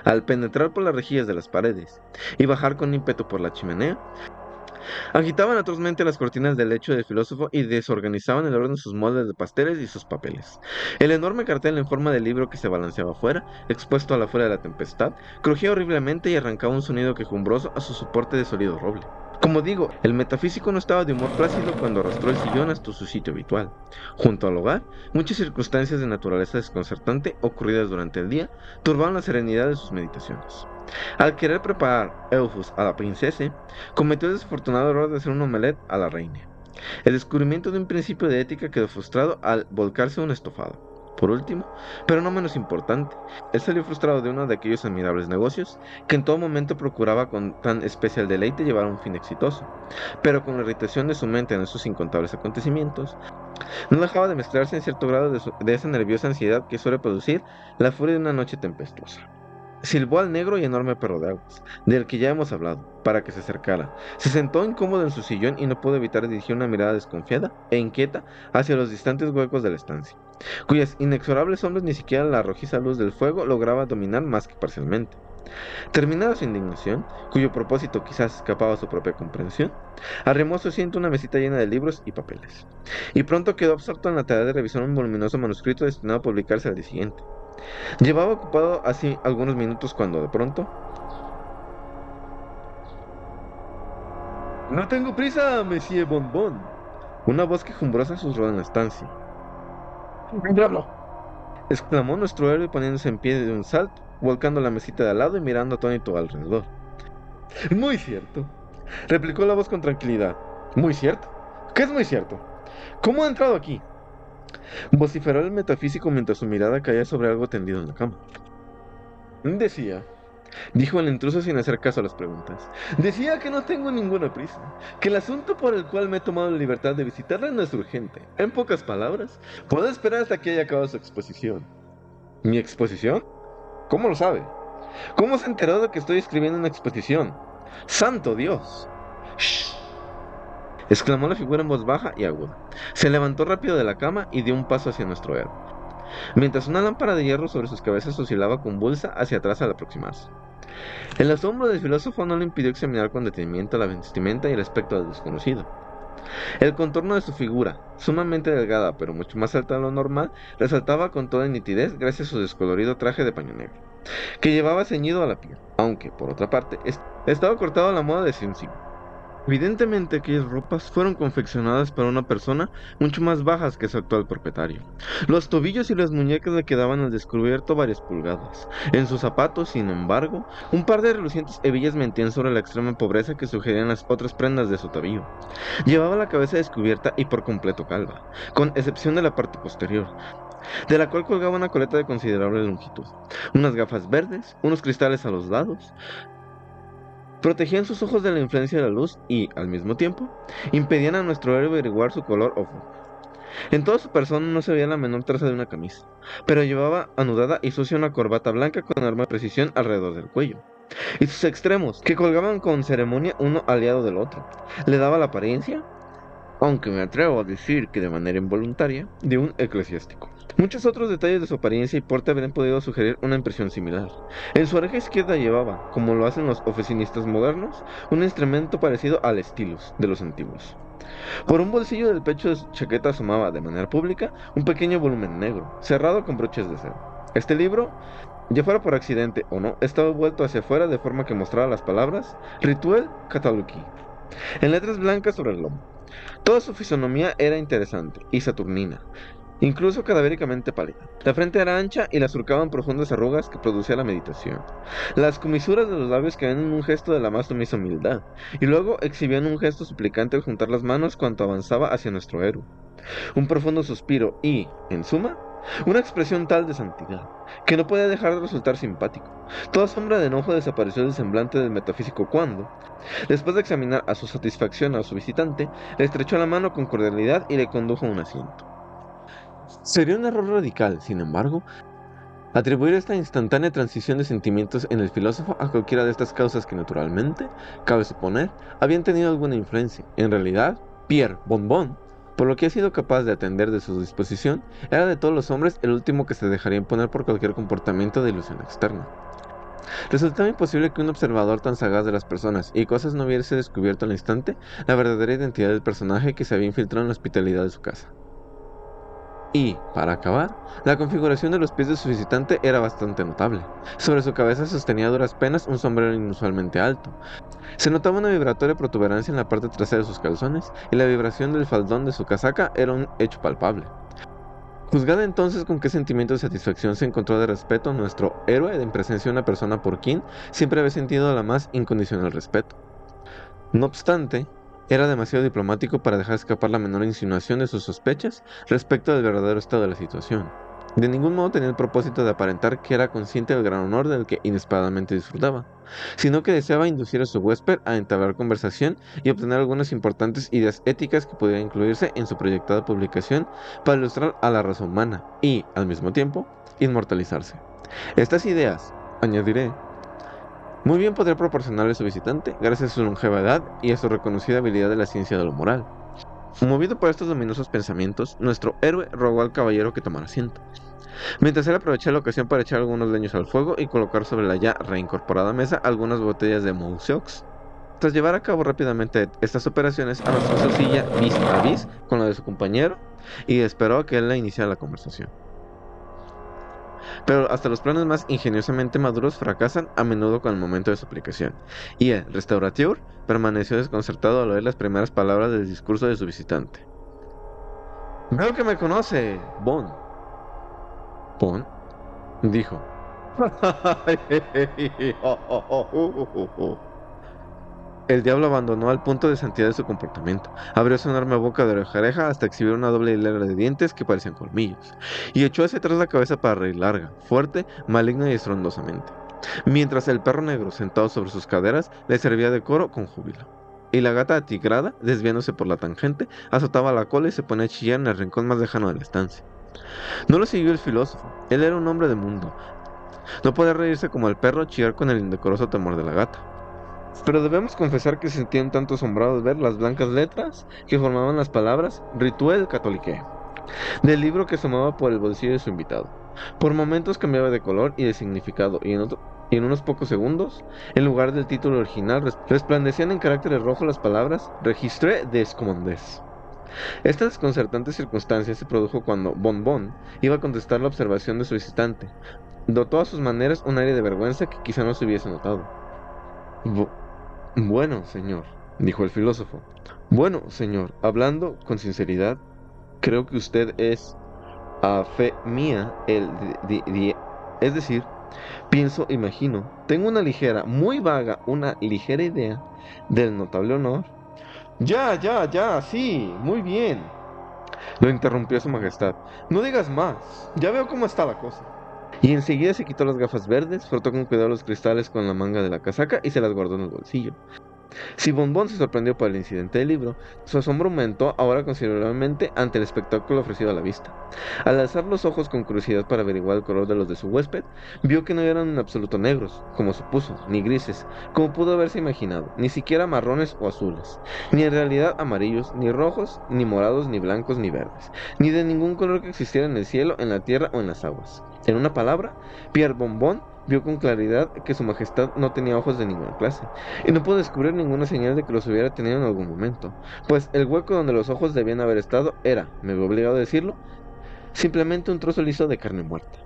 al penetrar por las rejillas de las paredes y bajar con ímpetu por la chimenea, agitaban atrozmente las cortinas del lecho del filósofo y desorganizaban el orden de sus moldes de pasteles y sus papeles. El enorme cartel en forma de libro que se balanceaba afuera, expuesto a la furia de la tempestad, crujía horriblemente y arrancaba un sonido quejumbroso a su soporte de sólido roble. Como digo, el metafísico no estaba de humor plácido cuando arrastró el sillón hasta su sitio habitual. Junto al hogar, muchas circunstancias de naturaleza desconcertante ocurridas durante el día turbaban la serenidad de sus meditaciones. Al querer preparar Eufus a la princesa, cometió el desafortunado error de hacer un omelette a la reina. El descubrimiento de un principio de ética quedó frustrado al volcarse un estofado. Por último, pero no menos importante, él salió frustrado de uno de aquellos admirables negocios que en todo momento procuraba con tan especial deleite llevar a un fin exitoso, pero con la irritación de su mente en esos incontables acontecimientos, no dejaba de mezclarse en cierto grado de esa nerviosa ansiedad que suele producir la furia de una noche tempestuosa. Silbó al negro y enorme perro de aguas, del que ya hemos hablado, para que se acercara. Se sentó incómodo en su sillón y no pudo evitar dirigir una mirada desconfiada e inquieta hacia los distantes huecos de la estancia, cuyas inexorables sombras ni siquiera la rojiza luz del fuego lograba dominar más que parcialmente. Terminada su indignación, cuyo propósito quizás escapaba a su propia comprensión, arrimó a su asiento una mesita llena de libros y papeles, y pronto quedó absorto en la tarea de revisar un voluminoso manuscrito destinado a publicarse al día siguiente. Llevaba ocupado así algunos minutos cuando de pronto... «No tengo prisa, Monsieur Bonbon». Una voz quejumbrosa susurró en la estancia. Diablo. Exclamó nuestro héroe poniéndose en pie de un salto, volcando la mesita de al lado y mirando atónito alrededor. «Muy cierto», replicó la voz con tranquilidad. «¿Muy cierto? ¿Qué es muy cierto? ¿Cómo ha entrado aquí?», vociferó el metafísico mientras su mirada caía sobre algo tendido en la cama. «Decía», dijo el intruso sin hacer caso a las preguntas, «decía que no tengo ninguna prisa, que el asunto por el cual me he tomado la libertad de visitarla no es urgente. En pocas palabras, puedo esperar hasta que haya acabado su exposición». «¿Mi exposición? ¿Cómo lo sabe? ¿Cómo se enteró de que estoy escribiendo una exposición? ¡Santo Dios!». «Shh», exclamó la figura en voz baja y aguda. Se levantó rápido de la cama y dio un paso hacia nuestro héroe, mientras una lámpara de hierro sobre sus cabezas oscilaba convulsa hacia atrás al aproximarse. El asombro del filósofo no le impidió examinar con detenimiento la vestimenta y el aspecto del desconocido. El contorno de su figura, sumamente delgada pero mucho más alta de lo normal, resaltaba con toda nitidez gracias a su descolorido traje de paño negro, que llevaba ceñido a la piel, aunque, por otra parte, estaba cortado a la moda de Sion. Evidentemente aquellas ropas fueron confeccionadas para una persona mucho más bajas que su actual propietario. Los tobillos y las muñecas le quedaban al descubierto varias pulgadas. En sus zapatos, sin embargo, un par de relucientes hebillas mentían sobre la extrema pobreza que sugerían las otras prendas de su atavío. Llevaba la cabeza descubierta y por completo calva, con excepción de la parte posterior, de la cual colgaba una coleta de considerable longitud. Unas gafas verdes, unos cristales a los lados, protegían sus ojos de la influencia de la luz y, al mismo tiempo, impedían a nuestro héroe averiguar su color o forma. En toda su persona no se veía la menor traza de una camisa, pero llevaba anudada y sucia una corbata blanca con enorme precisión alrededor del cuello, y sus extremos, que colgaban con ceremonia uno aliado del otro, le daba la apariencia, aunque me atrevo a decir que de manera involuntaria, de un eclesiástico. Muchos otros detalles de su apariencia y porte habrían podido sugerir una impresión similar. En su oreja izquierda llevaba, como lo hacen los oficinistas modernos, un instrumento parecido al stylus de los antiguos. Por un bolsillo del pecho de su chaqueta asomaba, de manera pública, un pequeño volumen negro, cerrado con broches de acero. Este libro, ya fuera por accidente o no, estaba vuelto hacia afuera de forma que mostraba las palabras Rituel Cataluqui, en letras blancas sobre el lomo. Toda su fisonomía era interesante y saturnina, incluso cadavéricamente pálida. La frente era ancha y la surcaban profundas arrugas que producía la meditación. Las comisuras de los labios caían en un gesto de la más sumisa humildad, y luego exhibían un gesto suplicante al juntar las manos cuanto avanzaba hacia nuestro héroe. Un profundo suspiro y, en suma, una expresión tal de santidad, que no podía dejar de resultar simpático. Toda sombra de enojo desapareció del semblante del metafísico cuando, después de examinar a su satisfacción a su visitante, le estrechó la mano con cordialidad y le condujo a un asiento. Sería un error radical, sin embargo, atribuir esta instantánea transición de sentimientos en el filósofo a cualquiera de estas causas que naturalmente, cabe suponer, habían tenido alguna influencia. En realidad, Pierre Bon, por lo que ha sido capaz de atender de su disposición, era de todos los hombres el último que se dejaría imponer por cualquier comportamiento de ilusión externa. Resultaba imposible que un observador tan sagaz de las personas y cosas no hubiese descubierto al instante la verdadera identidad del personaje que se había infiltrado en la hospitalidad de su casa. Y, para acabar, la configuración de los pies de su visitante era bastante notable. Sobre su cabeza sostenía a duras penas un sombrero inusualmente alto. Se notaba una vibratoria protuberancia en la parte trasera de sus calzones, y la vibración del faldón de su casaca era un hecho palpable. Juzgad entonces con qué sentimiento de satisfacción se encontró de respeto nuestro héroe en presencia de una persona por quien siempre había sentido la más incondicional respeto. No obstante, era demasiado diplomático para dejar escapar la menor insinuación de sus sospechas respecto del verdadero estado de la situación. De ningún modo tenía el propósito de aparentar que era consciente del gran honor del que inesperadamente disfrutaba, sino que deseaba inducir a su huésped a entablar conversación y obtener algunas importantes ideas éticas que pudieran incluirse en su proyectada publicación para ilustrar a la raza humana y, al mismo tiempo, inmortalizarse. Estas ideas, añadiré, muy bien podría proporcionarle a su visitante gracias a su longeva edad y a su reconocida habilidad de la ciencia de lo moral. Movido por estos luminosos pensamientos, nuestro héroe rogó al caballero que tomara asiento, mientras él aprovechó la ocasión para echar algunos leños al fuego y colocar sobre la ya reincorporada mesa algunas botellas de Mousseux. Tras llevar a cabo rápidamente estas operaciones, arrastró su silla vis a vis con la de su compañero y esperó a que él le iniciara la conversación. Pero hasta los planes más ingeniosamente maduros fracasan a menudo con el momento de su aplicación, y el restaurateur permaneció desconcertado al oír las primeras palabras del discurso de su visitante. «Veo que me conoce, Bon». «¿Bon?», dijo. El diablo abandonó al punto de santidad de su comportamiento, abrió su enorme boca de oreja a oreja hasta exhibir una doble hilera de dientes que parecían colmillos, y echó hacia atrás la cabeza para reír larga, fuerte, maligna y estrondosamente, mientras el perro negro, sentado sobre sus caderas, le servía de coro con júbilo. Y la gata atigrada, desviándose por la tangente, azotaba la cola y se ponía a chillar en el rincón más lejano de la estancia. No lo siguió el filósofo, él era un hombre de mundo. No podía reírse como el perro chillar con el indecoroso temor de la gata. Pero debemos confesar que se sentía un tanto asombrado al ver las blancas letras que formaban las palabras Rituel catholique del libro que asomaba por el bolsillo de su invitado. Por momentos cambiaba de color y de significado, y en unos pocos segundos, en lugar del título original, resplandecían en caracteres rojos las palabras Registre des Commandes. Esta desconcertante circunstancia se produjo cuando Bon iba a contestar la observación de su visitante. Dotó a sus maneras un aire de vergüenza que quizá no se hubiese notado. Bueno, señor, dijo el filósofo. Bueno, señor, hablando con sinceridad, creo que usted es, a fe mía, es decir, pienso, imagino, tengo una ligera, muy vaga, una ligera idea del notable honor. Ya, sí, muy bien, lo interrumpió su majestad. No digas más, ya veo cómo está la cosa. Y enseguida se quitó las gafas verdes, frotó con cuidado los cristales con la manga de la casaca y se las guardó en el bolsillo. Si Bon se sorprendió por el incidente del libro, su asombro aumentó ahora considerablemente ante el espectáculo ofrecido a la vista. Al alzar los ojos con curiosidad para averiguar el color de los de su huésped, vio que no eran en absoluto negros, como supuso, ni grises, como pudo haberse imaginado, ni siquiera marrones o azules, ni en realidad amarillos, ni rojos, ni morados, ni blancos, ni verdes, ni de ningún color que existiera en el cielo, en la tierra o en las aguas. En una palabra, Pierre Bon vio con claridad que su majestad no tenía ojos de ninguna clase, y no pudo descubrir ninguna señal de que los hubiera tenido en algún momento, pues el hueco donde los ojos debían haber estado era, me veo obligado a decirlo, simplemente un trozo liso de carne muerta.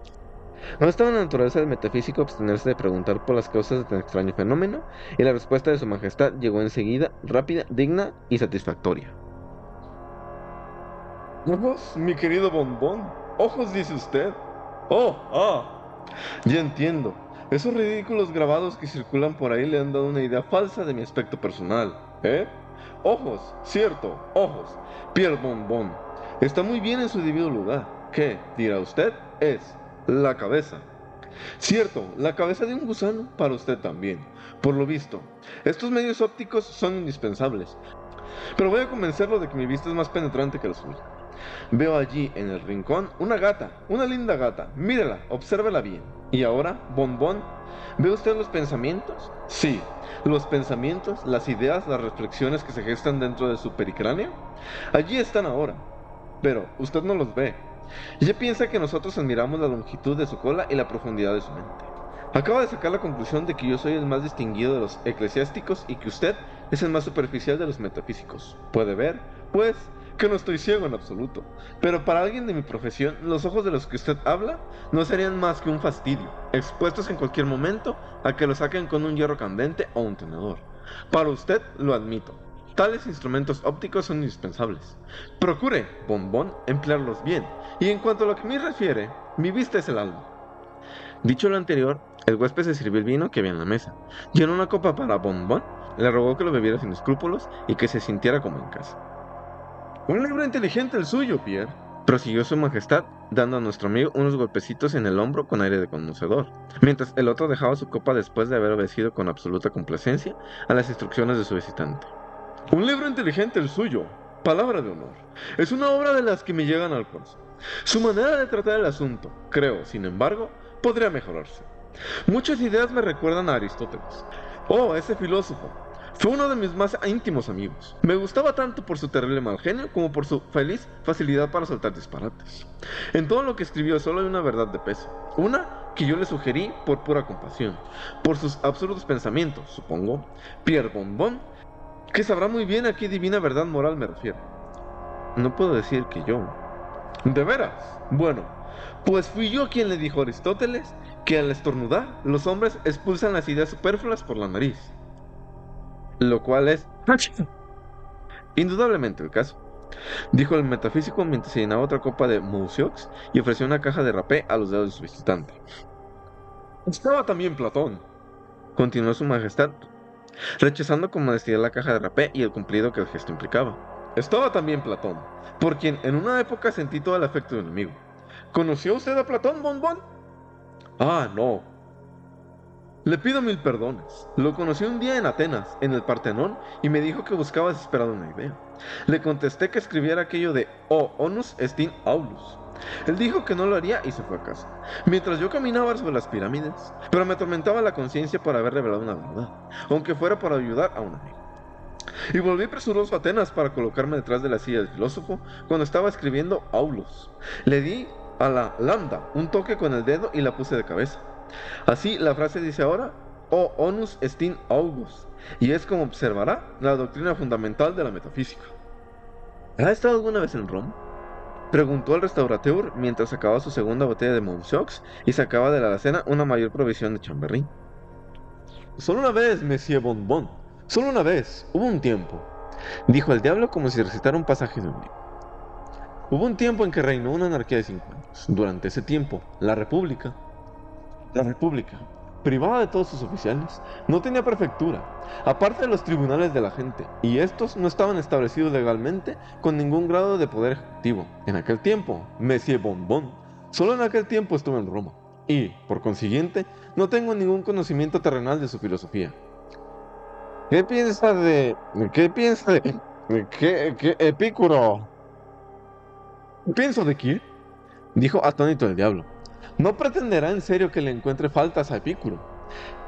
No estaba en la naturaleza del metafísico abstenerse de preguntar por las causas de tan extraño fenómeno, y la respuesta de su majestad llegó enseguida, rápida, digna y satisfactoria. «Ojos, mi querido Bon, ojos, dice usted. Ya entiendo. Esos ridículos grabados que circulan por ahí le han dado una idea falsa de mi aspecto personal, ¿eh? Ojos, cierto, ojos. Pierre Bon. Está muy bien en su debido lugar. ¿Qué, dirá usted? Es la cabeza. Cierto, la cabeza de un gusano para usted también. Por lo visto, estos medios ópticos son indispensables. Pero voy a convencerlo de que mi vista es más penetrante que la suya. Veo allí en el rincón una gata, una linda gata. Mírela, obsérvela bien. Y ahora, Bonbón, ¿ve usted los pensamientos? Sí, los pensamientos, las ideas, las reflexiones que se gestan dentro de su pericráneo. Allí están ahora, pero usted no los ve. Ella piensa que nosotros admiramos la longitud de su cola y la profundidad de su mente. Acaba de sacar la conclusión de que yo soy el más distinguido de los eclesiásticos y que usted es el más superficial de los metafísicos. Puede ver, pues, que no estoy ciego en absoluto. Pero para alguien de mi profesión, los ojos de los que usted habla no serían más que un fastidio, expuestos en cualquier momento a que lo saquen con un hierro candente o un tenedor. Para usted, lo admito. Tales instrumentos ópticos son indispensables. Procure, Bonbón, emplearlos bien. Y en cuanto a lo que me refiere, mi vista es el alma. Dicho lo anterior, el huésped se sirvió el vino que había en la mesa, llenó una copa para Bonbón, le rogó que lo bebiera sin escrúpulos y que se sintiera como en casa. Un libro inteligente el suyo, Pierre, prosiguió su majestad, dando a nuestro amigo unos golpecitos en el hombro con aire de conocedor, mientras el otro dejaba su copa después de haber obedecido con absoluta complacencia a las instrucciones de su visitante. Un libro inteligente el suyo, palabra de honor, es una obra de las que me llegan al corazón. Su manera de tratar el asunto, creo, sin embargo, podría mejorarse. Muchas ideas me recuerdan a Aristóteles. Oh, ese filósofo. Fue uno de mis más íntimos amigos. Me gustaba tanto por su terrible mal genio como por su feliz facilidad para soltar disparates. En todo lo que escribió solo hay una verdad de peso. Una que yo le sugerí por pura compasión. Por sus absurdos pensamientos, supongo. Pierre Bonbon, que sabrá muy bien a qué divina verdad moral me refiero. No puedo decir que yo. ¿De veras? Bueno, pues fui yo quien le dijo a Aristóteles que al estornudar, los hombres expulsan las ideas superfluas por la nariz. Lo cual es indudablemente el caso, dijo el metafísico mientras se llenaba otra copa de Moussioux y ofreció una caja de rapé a los dedos de su visitante. Estaba también Platón, continuó su majestad, rechazando con modestia la caja de rapé y el cumplido que el gesto implicaba. Estaba también Platón, por quien en una época sentí todo el afecto de un amigo. ¿Conoció usted a Platón, Bonbón? Ah, no. Le pido mil perdones. Lo conocí un día en Atenas, en el Partenón, y me dijo que buscaba desesperado una idea. Le contesté que escribiera aquello de O onus est in aulus. Él dijo que no lo haría y se fue a casa, mientras yo caminaba sobre las pirámides, pero me atormentaba la conciencia por haber revelado una verdad, aunque fuera para ayudar a un amigo. Y volví presuroso a Atenas para colocarme detrás de la silla del filósofo cuando estaba escribiendo Aulus. Le di a la lambda un toque con el dedo y la puse de cabeza. Así la frase dice ahora, O onus est in aulus, y es como observará la doctrina fundamental de la metafísica. ¿Ha estado alguna vez en Roma? Preguntó el restaurateur mientras sacaba su segunda botella de Montchoux y sacaba de la alacena una mayor provisión de Chamberry. Solo una vez, Monsieur Bonbon. Solo una vez. Hubo un tiempo, dijo el diablo como si recitara un pasaje de un libro. Hubo un tiempo en que reinó una anarquía de 5 años. Durante ese tiempo, la República, privada de todos sus oficiales, no tenía prefectura, aparte de los tribunales de la gente, y estos no estaban establecidos legalmente con ningún grado de poder ejecutivo. En aquel tiempo, Monsieur Bonbon, solo en aquel tiempo estuve en Roma, y, por consiguiente, no tengo ningún conocimiento terrenal de su filosofía. ¿Qué piensa de Epicuro? ¿Pienso de qué? Dijo atónito el diablo. No pretenderá en serio que le encuentre faltas a Epicuro.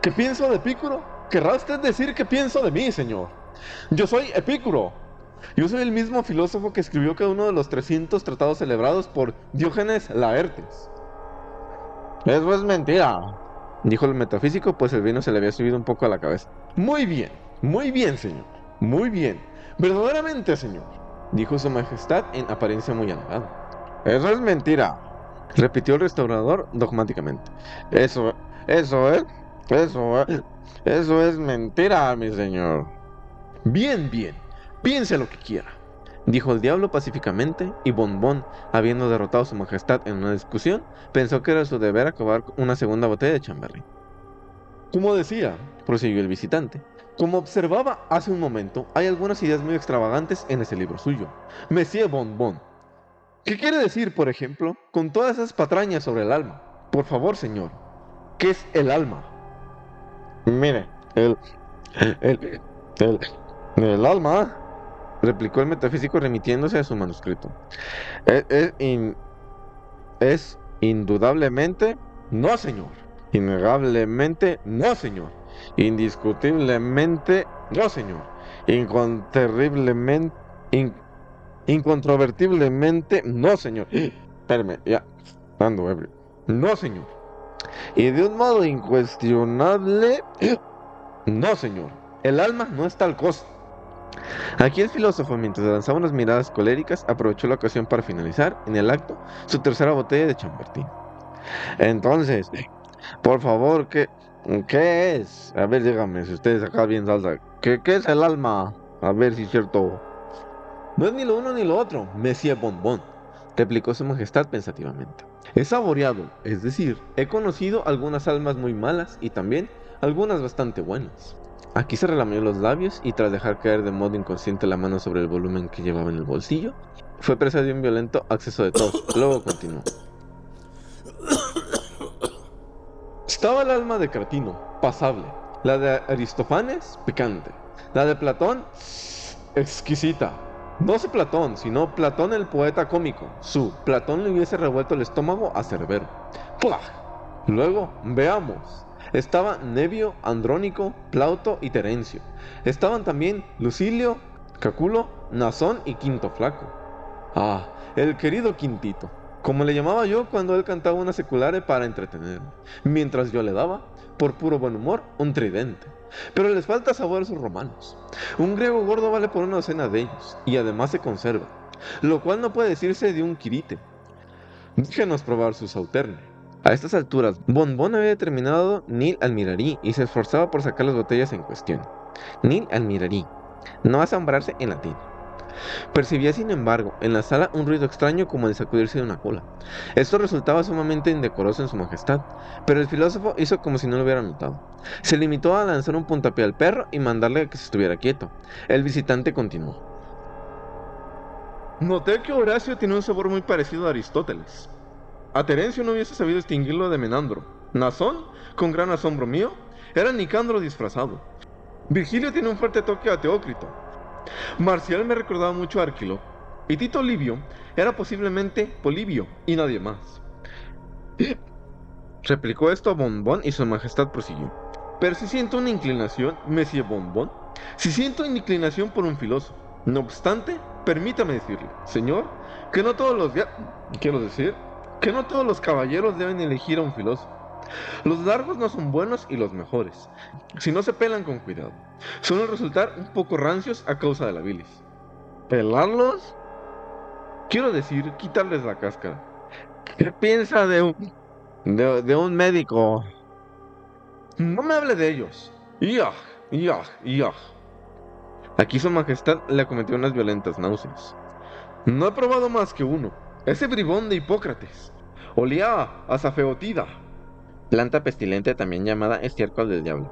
¿Qué pienso de Epicuro? Querrá usted decir qué pienso de mí, señor. Yo soy Epicuro. Yo soy el mismo filósofo que escribió cada uno de los 300 tratados celebrados por Diógenes Laertes. Eso es mentira, dijo el metafísico, pues el vino se le había subido un poco a la cabeza. Muy bien, señor. Muy bien. Verdaderamente, señor, dijo su majestad en apariencia muy halagado. Eso es mentira, repitió el restaurador dogmáticamente. Eso es mentira, mi señor. Bien, piense lo que quiera, dijo el diablo pacíficamente, y Bonbon, habiendo derrotado a su majestad en una discusión, pensó que era su deber acabar una segunda botella de Chamberry. Como decía, prosiguió el visitante, como observaba hace un momento, hay algunas ideas muy extravagantes en ese libro suyo, Monsieur Bonbon. ¿Qué quiere decir, por ejemplo, con todas esas patrañas sobre el alma? Por favor, señor, ¿qué es el alma? Mire, el alma replicó el metafísico remitiéndose a su manuscrito. Es, es in- es indudablemente no, señor. Innegablemente no, señor. Indiscutiblemente no, señor. Incontrvertiblemente, incontrovertiblemente no, señor. Espérame, ya, ando ebrio. No, señor. Y de un modo incuestionable, no, señor. El alma no es tal cosa. Aquí el filósofo, mientras lanzaba unas miradas coléricas, aprovechó la ocasión para finalizar, en el acto, su tercera botella de chambertín. Entonces, por favor, ¿qué es? A ver, dígame, si ustedes acá bien salsa, ¿qué es el alma? A ver si es cierto. No es ni lo uno ni lo otro, Monsieur Bonbon, replicó su majestad pensativamente. He saboreado, es decir, he conocido algunas almas muy malas y también algunas bastante buenas. Aquí se relamió los labios y tras dejar caer de modo inconsciente la mano sobre el volumen que llevaba en el bolsillo, fue presa de un violento acceso de tos. Luego continuó. Estaba el alma de Cratino, pasable. La de Aristófanes, picante. La de Platón, exquisita. No sé Platón, sino Platón el poeta cómico. Platón le hubiese revuelto el estómago a Cerbero. ¡Plah! Luego, veamos. Estaba Nevio, Andrónico, Plauto y Terencio. Estaban también Lucilio, Caculo, Nazón y Quinto Flaco. Ah, el querido Quintito, como le llamaba yo cuando él cantaba una seculare para entretenerme, mientras yo le daba, por puro buen humor, un tridente. Pero les falta sabor a sus romanos. Un griego gordo vale por una docena de ellos, y además se conserva, lo cual no puede decirse de un quirite. Déjenos probar su sauterne. A estas alturas, Bonbon había determinado Nil Almirari y se esforzaba por sacar las botellas en cuestión. Nil Almirari, no asombrarse en latín. Percibía, sin embargo, en la sala un ruido extraño como el sacudirse de una cola. Esto resultaba sumamente indecoroso en su majestad, pero el filósofo hizo como si no lo hubiera notado. Se limitó a lanzar un puntapié al perro y mandarle a que se estuviera quieto. El visitante continuó. Noté que Horacio tiene un sabor muy parecido a Aristóteles. A Terencio no hubiese sabido distinguirlo de Menandro. Nazón, con gran asombro mío, era Nicandro disfrazado. Virgilio tiene un fuerte toque a Teócrito. Marcial me recordaba mucho a Arquilo. Y Tito Livio era posiblemente Polibio y nadie más. Replicó esto a Bonbon y su majestad prosiguió. Pero si siento una inclinación, Monsieur Bonbon, si siento una inclinación por un filósofo. No obstante, permítame decirle, señor, que no todos los quiero decir, que no todos los caballeros deben elegir a un filósofo. Los largos no son buenos y los mejores, si no se pelan con cuidado. Suelen resultar un poco rancios a causa de la bilis. ¿Pelarlos? Quiero decir, quitarles la cáscara. ¿Qué piensa de un médico? No me hable de ellos. ¡Iaj! ¡Iaj! ¡Iaj! Aquí su majestad le acometió unas violentas náuseas. No he probado más que uno. Ese bribón de Hipócrates. Olía a zafeotida. Planta pestilente también llamada estiércol del diablo.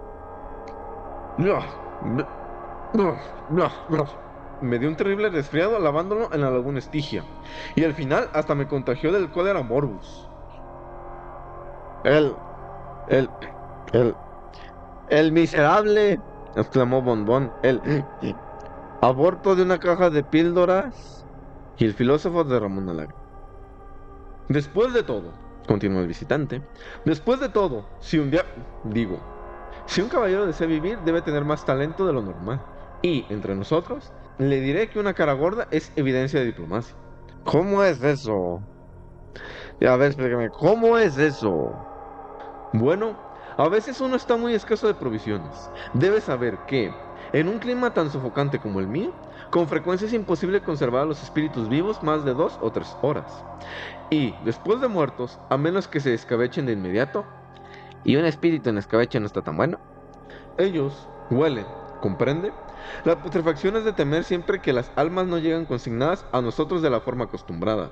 Me dio un terrible resfriado lavándolo en la laguna Estigia. Y al final hasta me contagió del cólera morbus. El miserable, exclamó Bonbon, el aborto de una caja de píldoras. Y el filósofo derramó una lágrima. Después de todo, Continuó el visitante, después de todo, si un caballero desea vivir, debe tener más talento de lo normal. Y, entre nosotros, le diré que una cara gorda es evidencia de diplomacia. ¿cómo es eso? A ver, explícame, ¿cómo es eso? Bueno, a veces uno está muy escaso de provisiones. Debe saber que, en un clima tan sofocante como el mío, con frecuencia es imposible conservar a los espíritus vivos más de 2 o 3 horas. Y, después de muertos, a menos que se escabechen de inmediato, ¿Y un espíritu en escabeche no está tan bueno? ellos huelen, ¿comprende? La putrefacción es de temer siempre que las almas no llegan consignadas a nosotros de la forma acostumbrada.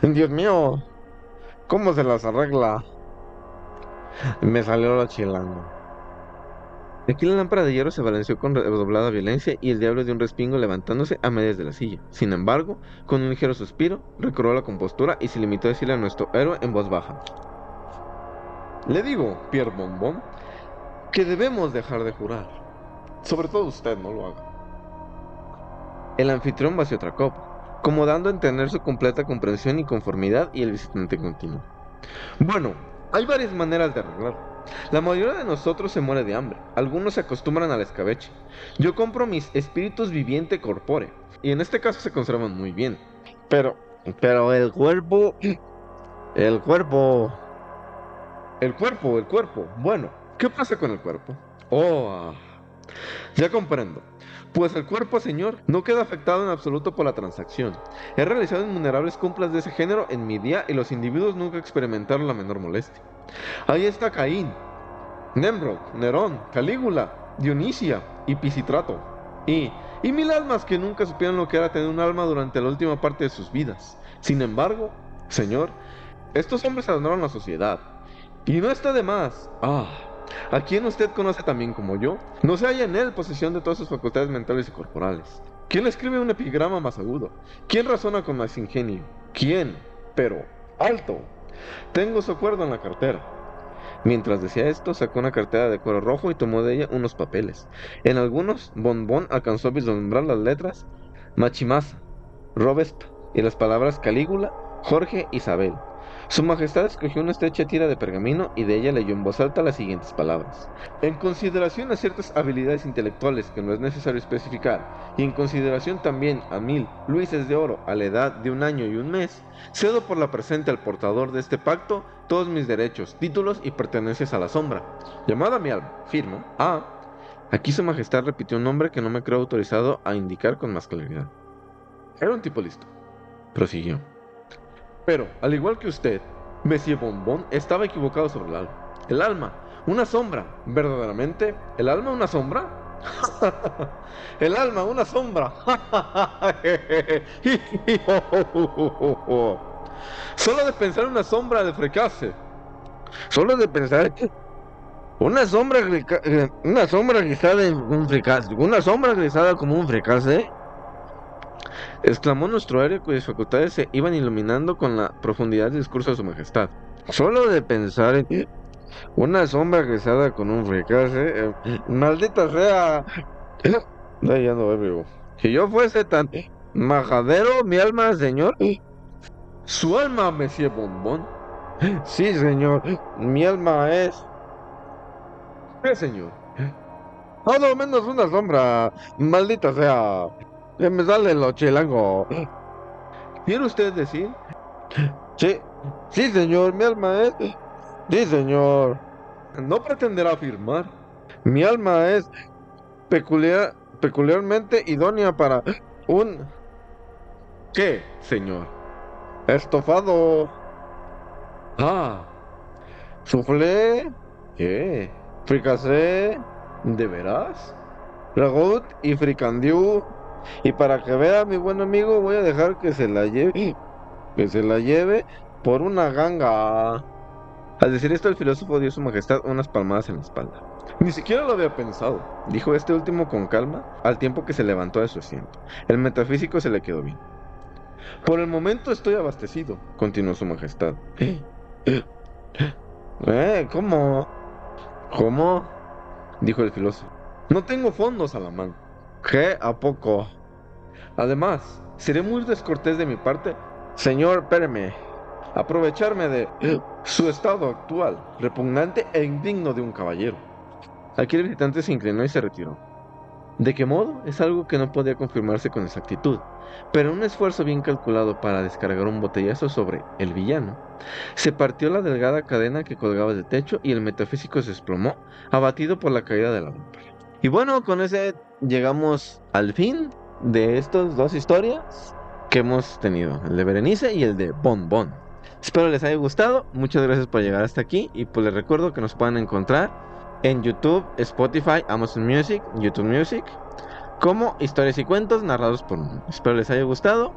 Dios mío, ¿cómo se las arregla? Me salió la chilango. Aquí la lámpara de hierro se balanceó con redoblada violencia y el diablo dio un respingo levantándose a medias de la silla. Sin embargo, con un ligero suspiro, recobró la compostura y se limitó a decirle a nuestro héroe en voz baja. Le digo, Pierre Bonbon, que debemos dejar de jurar. Sobre todo usted, no lo haga. El anfitrión vació otra copa, como dando a entender su completa comprensión y conformidad, y el visitante continuó. Bueno, hay varias maneras de arreglarlo. La mayoría de nosotros se muere de hambre, algunos se acostumbran al escabeche. Yo compro mis espíritus viviente corpóreo, y en este caso se conservan muy bien. Pero el cuerpo... El cuerpo... El cuerpo. Bueno, ¿qué pasa con el cuerpo? Oh, ya comprendo. Pues el cuerpo, señor, no queda afectado en absoluto por la transacción. He realizado innumerables compras de ese género en mi día y los individuos nunca experimentaron la menor molestia. Ahí está Caín, Nemrod, Nerón, Calígula, Dionisia y Pisistrato. Y mil almas que nunca supieron lo que era tener un alma durante la última parte de sus vidas. Sin embargo, señor, estos hombres abandonaron la sociedad. Y no está de más. ¿A quién usted conoce también como yo? No se halla en él posesión de todas sus facultades mentales y corporales. ¿Quién escribe un epigrama más agudo? ¿Quién razona con más ingenio? ¿Quién? Pero, ¡alto! Tengo su acuerdo en la cartera. Mientras decía esto, sacó una cartera de cuero rojo y tomó de ella unos papeles. En algunos, Bonbon alcanzó a vislumbrar las letras Machimasa, Robesp y las palabras Calígula, Jorge, Isabel. Su Majestad escogió una estrecha tira de pergamino y de ella leyó en voz alta las siguientes palabras. En consideración a ciertas habilidades intelectuales que no es necesario especificar, y en consideración también a 1000 luises de oro a la edad de 1 año y 1 mes, cedo por la presente al portador de este pacto todos mis derechos, títulos y pertenencias a la sombra. Llamada mi alma, firma A. Aquí Su Majestad repitió un nombre que no me creo autorizado a indicar con más claridad. Era un tipo listo. Prosiguió. Pero, al igual que usted, Monsieur Bonbon estaba equivocado sobre el alma. El alma, una sombra. ¿Verdaderamente? ¿El alma una sombra? El alma, una sombra. Solo de pensar una sombra de fracase. Solo de pensar una sombra grisada en un fracase. Una sombra grisada como un fracase. Exclamó nuestro héroe, cuyas facultades se iban iluminando con la profundidad del discurso de Su Majestad. Solo de pensar en una sombra grisada con un fracase. Maldita sea. Ya no veo. Si yo fuese tan majadero, mi alma, señor. Su alma, Monsieur Bonbon. Sí, señor. Mi alma es. ¿Qué, señor? Todo menos una sombra. Maldita sea. Me sale lo chilango. ¿Quiere usted decir? Sí, señor, mi alma es... Sí, señor. No pretenderá afirmar. Mi alma es peculiarmente idónea para un... ¿Qué, señor? Estofado. Soufflé. ¿Qué? Fricassé. ¿De veras? Ragout y fricandiu. Y para que vea, mi buen amigo, voy a dejar que se la lleve. Que se la lleve por una ganga. Al decir esto, el filósofo dio a Su Majestad unas palmadas en la espalda. Ni siquiera lo había pensado, dijo este último con calma, al tiempo que se levantó de su asiento. El metafísico se le quedó bien. Por el momento estoy abastecido, continuó Su Majestad. ¿Cómo? ¿Cómo? Dijo el filósofo. No tengo fondos a la mano. ¿Qué? ¿A poco? Además, seré muy descortés de mi parte, señor, espéreme, aprovecharme de su estado actual, repugnante e indigno de un caballero. Aquí el visitante se inclinó y se retiró. ¿De qué modo? Es algo que no podía confirmarse con exactitud, pero un esfuerzo bien calculado para descargar un botellazo sobre el villano, se partió la delgada cadena que colgaba del techo y el metafísico se desplomó, abatido por la caída de la lámpara. Y bueno, con ese llegamos al fin de estas dos historias que hemos tenido, el de Berenice y el de Bonbon. Espero les haya gustado, muchas gracias por llegar hasta aquí y pues les recuerdo que nos pueden encontrar en YouTube, Spotify, Amazon Music, YouTube Music, como historias y cuentos narrados por mí. Espero les haya gustado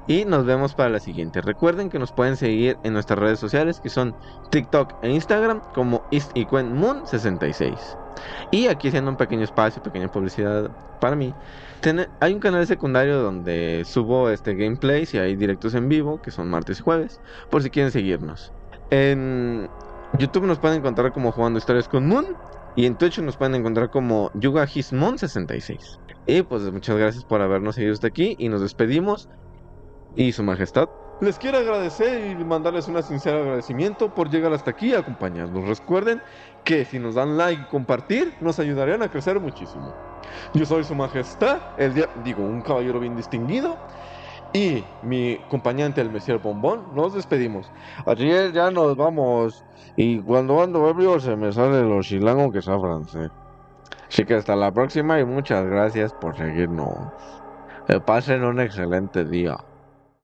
y nos vemos para la siguiente. Recuerden que nos pueden seguir en nuestras redes sociales que son TikTok e Instagram como IstIQuenMoon66. Y aquí haciendo un pequeño espacio, pequeña publicidad para mí. Hay un canal secundario donde subo gameplays y hay directos en vivo que son martes y jueves, por si quieren seguirnos. En YouTube nos pueden encontrar como Jugando Historias con Moon. Y en Twitch nos pueden encontrar como YugaHismon66. Y pues muchas gracias por habernos seguido hasta aquí. Y nos despedimos. Y su majestad les quiero agradecer y mandarles un sincero agradecimiento por llegar hasta aquí y acompañarnos. Recuerden que si nos dan like y compartir, nos ayudarían a crecer muchísimo. Yo soy su majestad, un caballero bien distinguido. Y mi acompañante, el Messier Bombón, nos despedimos. Así es, ya nos vamos. Y cuando ando ebrio se me sale lo chilango que sea francés. Así que hasta la próxima y muchas gracias por seguirnos. Que pasen un excelente día.